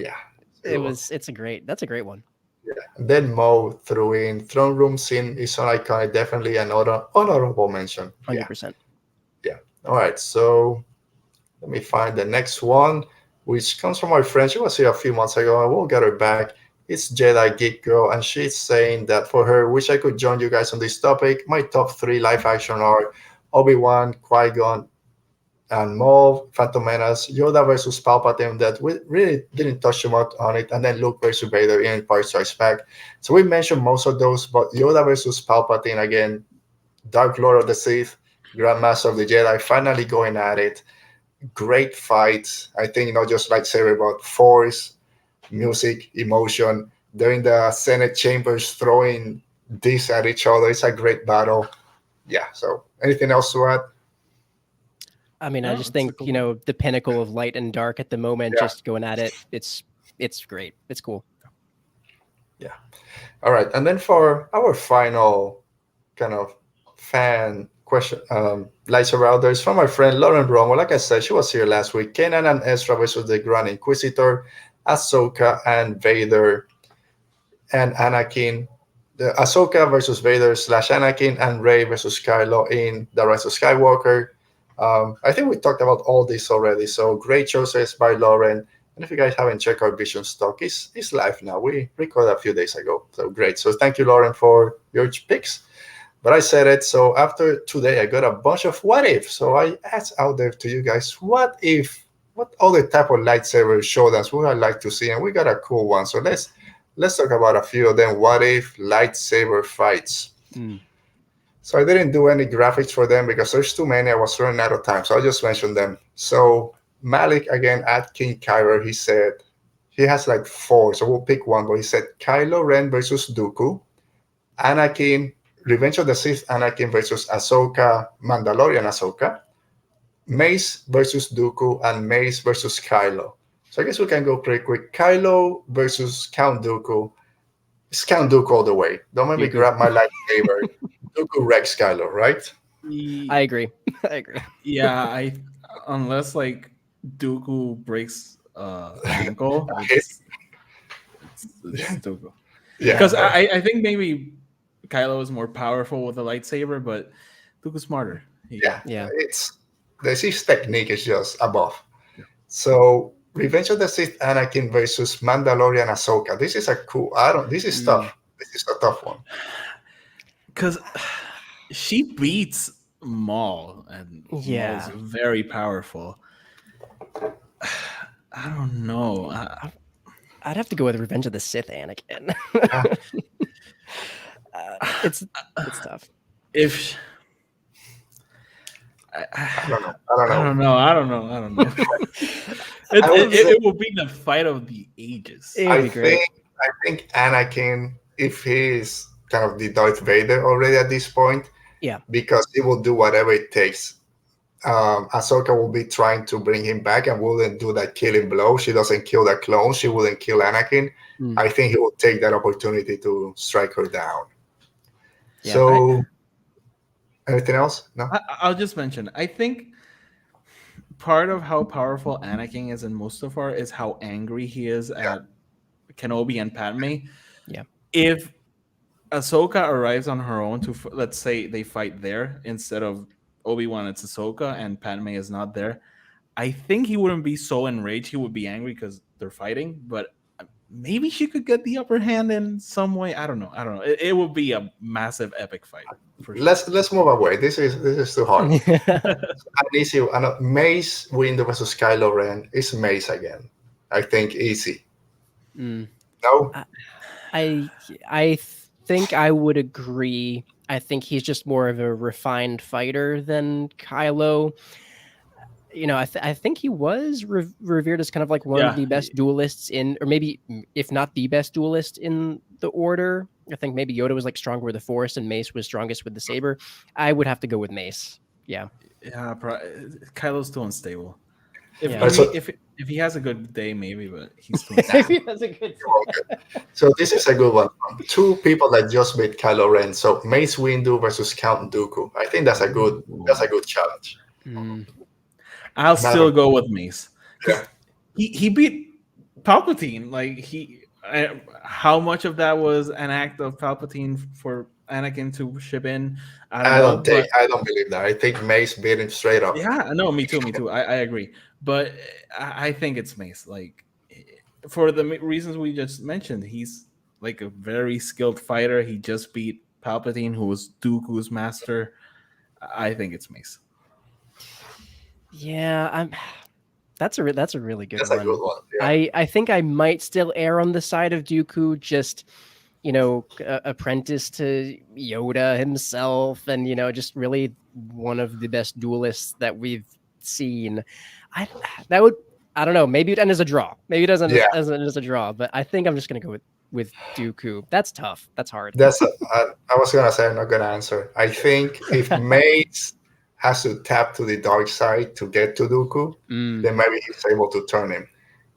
Speaker 4: That's a great one.
Speaker 2: Yeah. And then Mo threw in throne room scene is an iconic, definitely another honorable mention.
Speaker 4: 100%.
Speaker 2: Yeah. All right. So let me find the next one, which comes from our friend. She was here a few months ago. I will get her back. It's Jedi Geek Girl, and she's saying that for her, wish I could join you guys on this topic. My top 3 live action are Obi-Wan, Qui-gon, and Maul, Phantom Menace, Yoda versus Palpatine, that we really didn't touch too much on it, and then Luke versus Vader in Empire Strikes Back. So we mentioned most of those, but Yoda versus Palpatine, again, Dark Lord of the Sith, Grandmaster of the Jedi, finally going at it. Great fights. I think not just lightsaber, but force, music, emotion. They're in the Senate chambers throwing this at each other. It's a great battle. Yeah, so anything else to add?
Speaker 4: I mean, I just think, the pinnacle of light and dark at the moment, just going at it. It's great. It's cool.
Speaker 2: Yeah. All right. And then for our final kind of fan question, lightsaber out there is from our friend Lauren Brown. Well, like I said, she was here last week. Canaan and Ezra versus the Grand Inquisitor, Ahsoka and Vader, and Anakin. The Ahsoka versus Vader / Anakin, and Rey versus Kylo in The Rise of Skywalker. I think we talked about all this already. So great choices by Lauren. And if you guys haven't checked our Vision stock, it's live now. We recorded a few days ago. So great. So thank you, Lauren, for your picks. But I said it. So after today, I got a bunch of what if. So I asked out there to you guys, what other type of lightsaber showdowns would I like to see? And we got a cool one. So let's talk about a few of them. What if lightsaber fights? So I didn't do any graphics for them because there's too many. I was running out of time. So I just mentioned them. So Malik, again, at King Kyber, he said he has like 4. So we'll pick one. But he said Kylo Ren versus Dooku, Anakin, Revenge of the Sith, Anakin versus Ahsoka, Mandalorian Ahsoka, Mace versus Dooku, and Mace versus Kylo. So I guess we can go pretty quick. Kylo versus Count Dooku. It's Count Dooku all the way. Don't make me grab my lightsaber. Dooku Rex Kylo, right?
Speaker 4: I agree.
Speaker 3: Yeah, unless like Dooku breaks ankle, it's Dooku. Yeah, because I think maybe Kylo is more powerful with a lightsaber, but Dooku's smarter.
Speaker 2: Yeah. It's his technique is just above. Yeah. So Revenge of the Sith, Anakin versus Mandalorian Ahsoka. This is this is tough. This is a tough one.
Speaker 3: Because she beats Maul, and Maul's very powerful. I don't know.
Speaker 4: I'd have to go with Revenge of the Sith Anakin.
Speaker 2: Yeah.
Speaker 4: It's tough.
Speaker 3: If
Speaker 2: I don't know.
Speaker 3: I don't know. It will be the fight of the ages.
Speaker 4: It would be great.
Speaker 2: I think Anakin, if he's kind of the Darth Vader already at this point,
Speaker 4: Yeah.
Speaker 2: because he will do whatever it takes. Ahsoka will be trying to bring him back and wouldn't do that killing blow. She doesn't kill the clone. She wouldn't kill Anakin. I think he will take that opportunity to strike her down.
Speaker 4: Yeah,
Speaker 2: so, anything else? No?
Speaker 3: I'll just mention, I think part of how powerful Anakin is in Mustafar is how angry he is at Kenobi and Padme.
Speaker 4: Yeah.
Speaker 3: If Ahsoka arrives on her own to, let's say they fight there instead of Obi-Wan, it's Ahsoka and Padme is not there, I think he wouldn't be so enraged. He would be angry because they're fighting, but maybe she could get the upper hand in some way. I don't know. It would be a massive epic fight. For sure.
Speaker 2: Let's move away. This is too hard. Easy. Mace Windu versus Kylo Ren is Mace again. I think easy. No.
Speaker 4: I think I would agree. I think he's just more of a refined fighter than Kylo. You know, I think he was revered as kind of like one of the best duelists in, or maybe if not the best duelist in the Order. I think maybe Yoda was like stronger with the Force and Mace was strongest with the saber. I would have to go with Mace. Yeah.
Speaker 3: Yeah, Kylo's too unstable. If he has a good day, maybe, but he's too unstable.
Speaker 4: If he has a good day.
Speaker 2: So this is a good one. Two people that just beat Kylo Ren. So Mace Windu versus Count Dooku. I think that's a good challenge.
Speaker 3: I'll still go with Mace.
Speaker 2: Yeah.
Speaker 3: He beat Palpatine. Like how much of that was an act of Palpatine for Anakin to ship in? I don't
Speaker 2: believe that. I think Mace beat him straight up.
Speaker 3: Yeah, no, me too. I agree, but I think it's Mace. Like for the reasons we just mentioned, he's like a very skilled fighter. He just beat Palpatine, who was Dooku's master. I think it's Mace.
Speaker 4: Yeah, that's a really good
Speaker 2: That's
Speaker 4: one.
Speaker 2: a good one. Yeah.
Speaker 4: I think I might still err on the side of Dooku, just apprentice to Yoda himself, and just really one of the best duelists that we've seen. I don't know, maybe it ends as a draw. Maybe it doesn't end as a draw, but I think I'm just gonna go with Dooku. That's tough. That's hard.
Speaker 2: I was gonna say I'm not gonna answer. I think if Mace has to tap to the dark side to get to Dooku, then maybe he's able to turn him.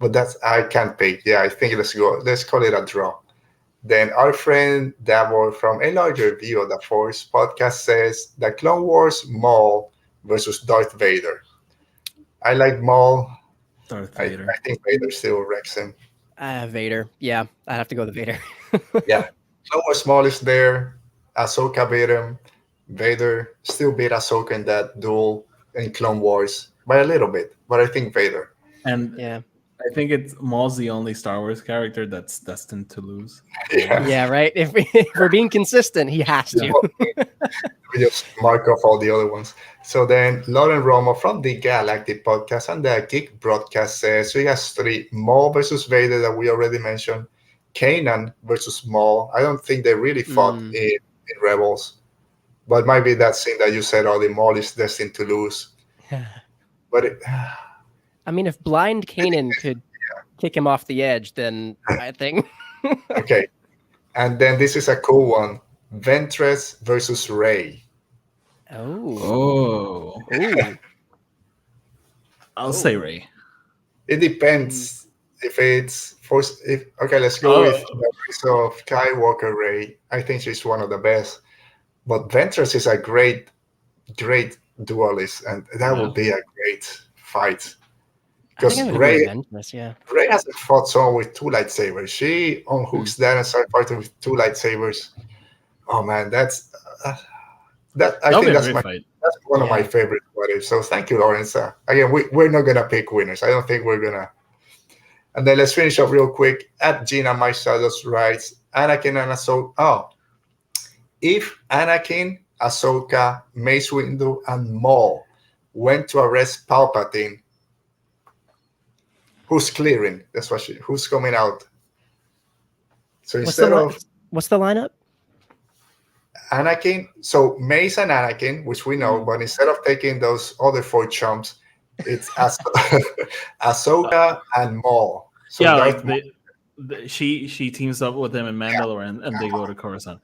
Speaker 2: But I can't pick. Yeah, I think let's call it a draw. Then our friend Davor from A Larger View of the Force podcast says the Clone Wars Maul versus Darth Vader. I like Maul.
Speaker 3: Darth Vader.
Speaker 2: I think Vader still wrecks him.
Speaker 4: Vader. Yeah, I have to go with Vader.
Speaker 2: Yeah. Clone Wars Maul is there. Ahsoka beat him. Vader still beat Ahsoka in that duel in Clone Wars by a little bit, but I think Vader.
Speaker 3: And I think Maul's the only Star Wars character that's destined to lose.
Speaker 4: Yeah, right. If we're being consistent, he has to.
Speaker 2: We just mark off all the other ones. So then Lauren Romo from the Galactic Podcast and the Geek Broadcast says, so he has 3: Maul versus Vader that we already mentioned, Canaan versus Maul. I don't think they really fought in Rebels. But maybe that scene that you said, the Maul is destined to lose. But
Speaker 4: I mean, if blind Canaan could kick him off the edge, then I think.
Speaker 2: Okay. And then this is a cool one. Ventress versus Rey.
Speaker 3: Oh. I'll say Rey.
Speaker 2: It depends if it's forced. Let's go with the case of Skywalker Rey. I think she's one of the best. But Ventress is a great duelist, and that would be a great fight. Because Rey hasn't fought someone with 2 lightsabers. She unhooks that and starts fighting with 2 lightsabers. Oh man, that's I think that's one of my favorite what-ifs. So thank you, Lawrence. Again, we're not gonna pick winners. I don't think we're gonna. And then let's finish up real quick. At Gina Maisados writes, Anakin and Ahsoka. Oh. If Anakin, Ahsoka, Mace Windu, and Maul went to arrest Palpatine, who's clearing? Who's coming out So
Speaker 4: What's
Speaker 2: instead of
Speaker 4: what's the lineup?
Speaker 2: Anakin, so Mace and Anakin, which we know, but instead of taking those other four chumps, it's Ahsoka and Maul. So
Speaker 3: Yeah,
Speaker 2: Darth
Speaker 3: like she teams up with him in Mandalorian, and they go to Coruscant.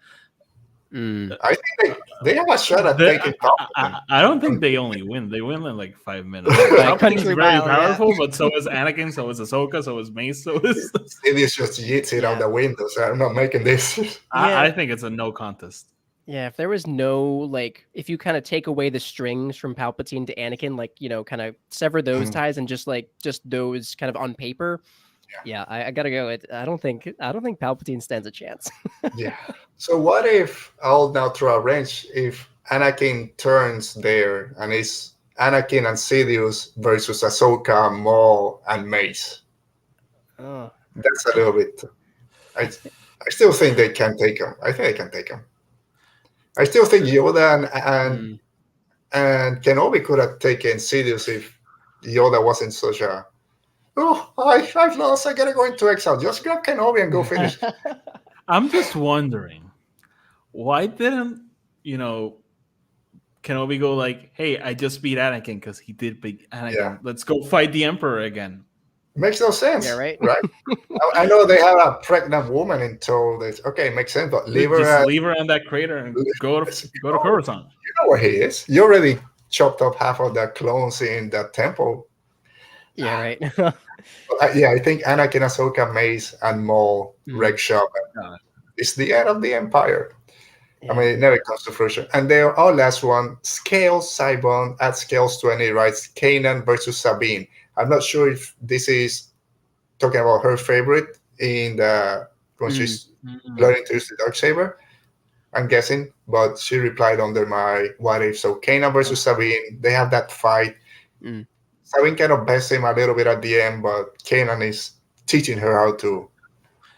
Speaker 2: I think they have a shot at taking Palpatine.
Speaker 3: I don't think they only win; they win in like 5 minutes.
Speaker 4: By
Speaker 3: Palpatine's
Speaker 4: country
Speaker 3: very
Speaker 4: mile, yeah.
Speaker 3: powerful, but so is Anakin, so is Ahsoka, so is Mace, so is.
Speaker 2: Sidious just yeets it out the window. So I'm not making this.
Speaker 3: I think it's a no contest.
Speaker 4: Yeah, if there was no, like, if you kind of take away the strings from Palpatine to Anakin, like, kind of sever those ties and just those kind of on paper. Yeah, I gotta go. I don't think Palpatine stands a chance.
Speaker 2: Yeah. So what if I'll now throw a wrench if Anakin turns there and it's Anakin and Sidious versus Ahsoka, Maul, and Mace?
Speaker 4: Oh.
Speaker 2: That's a little bit. I still think they can take him. I think they can take him. I still think Yoda and Kenobi could have taken Sidious if Yoda wasn't such a. Oh, I've lost. I gotta go into exile. Just grab Kenobi and go finish.
Speaker 3: I'm just wondering, why didn't Kenobi go like, "Hey, I just beat Anakin because he did beat Anakin.
Speaker 2: Yeah.
Speaker 3: Let's go fight the Emperor again."
Speaker 2: Makes no sense.
Speaker 4: Yeah, right.
Speaker 2: I know they have a pregnant woman in tow. Okay, makes sense, but leave her
Speaker 3: on that crater and go to Coruscant.
Speaker 2: You know where he is. You already chopped up half of the clones in that temple.
Speaker 4: Yeah, right.
Speaker 2: Yeah, I think Anakin, Ahsoka, Mace, and Maul wreck shop. It's the end of the Empire. Yeah. I mean, it never comes to fruition. And then our last one, Scales Cybon at Scales 20 writes Canaan versus Sabine. I'm not sure if this is talking about her favorite in the when she's learning to use the Darksaber. I'm guessing, but she replied under my what if. So Canaan versus Sabine, they have that fight. Sabine kind of bests him a little bit at the end, but Canaan is teaching her how to.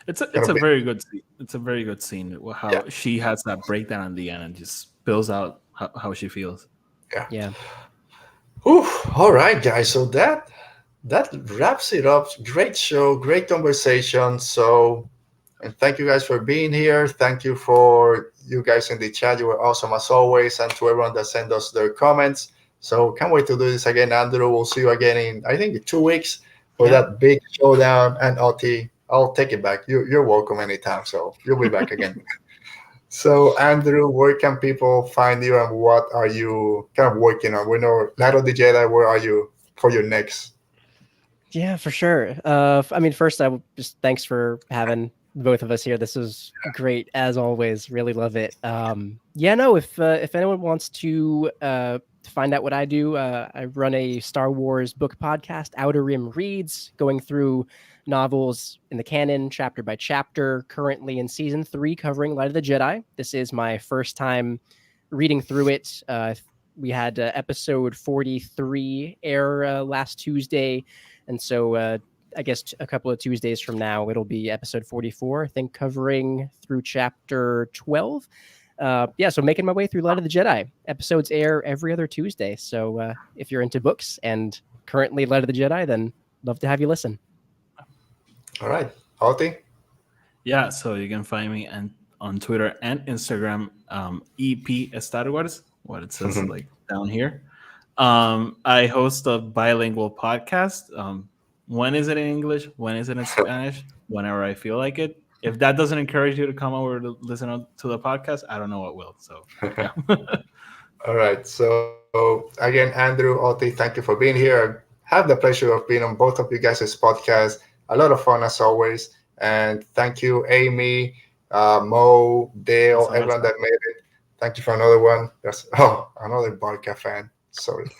Speaker 3: It's a very good scene. It's a very good scene. How she has that breakdown at the end and just spills out how she feels.
Speaker 4: Yeah.
Speaker 2: Ooh, all right, guys. So that wraps it up. Great show, great conversation. So, and thank you guys for being here. Thank you for you guys in the chat. You were awesome as always, and to everyone that sent us their comments. So can't wait to do this again, Andrew. We'll see you again in, I think, 2 weeks for that big showdown. And Oti, I'll take it back. You're welcome anytime. So you'll be back again. So, Andrew, where can people find you and what are you kind of working on? We know Light of the Jedi, where are you for your next?
Speaker 4: Yeah, for sure. I mean, first, I will just thanks for having both of us here. This was great as always. Really love it. If anyone wants to find out what I do, I run a Star Wars book podcast, Outer Rim Reads, going through novels in the canon, chapter by chapter, currently in season 3, covering Light of the Jedi. This is my first time reading through it. We had episode 43 air last Tuesday, and so I guess a couple of Tuesdays from now, it'll be episode 44, I think, covering through chapter 12. So making my way through Light of the Jedi. Episodes air every other Tuesday. So if you're into books and currently Light of the Jedi, then love to have you listen.
Speaker 2: All right. Oti?
Speaker 3: Yeah, so you can find me on Twitter and Instagram, EP Estar Guars, what it says like down here. I host a bilingual podcast. When is it in English? When is it in Spanish? Whenever I feel like it. If that doesn't encourage you to come over to listen to the podcast, I don't know what will. So, yeah.
Speaker 2: All right. So, again, Andrew, Oti, thank you for being here. I have the pleasure of being on both of you guys' podcasts. A lot of fun as always. And thank you, Amy, Mo, Dale, everyone that made it. Thank you for another one. Another Barca fan. Sorry.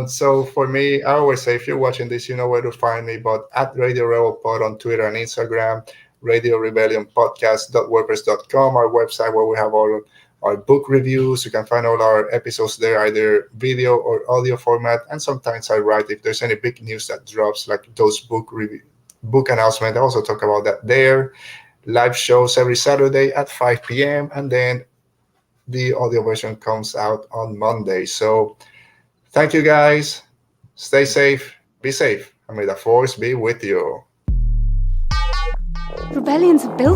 Speaker 2: So for me, I always say, if you're watching this, you know where to find me, but at Radio Rebel Pod on Twitter and Instagram, Radio Rebellion Podcast.wordpress.com, our website where we have all our book reviews. You can find all our episodes there, either video or audio format. And sometimes I write if there's any big news that drops, like those book announcements. I also talk about that there. Live shows every Saturday at 5 p.m. And then the audio version comes out on Monday. So thank you, guys. Stay safe. Be safe. And may the force be with you.
Speaker 1: Rebellions are built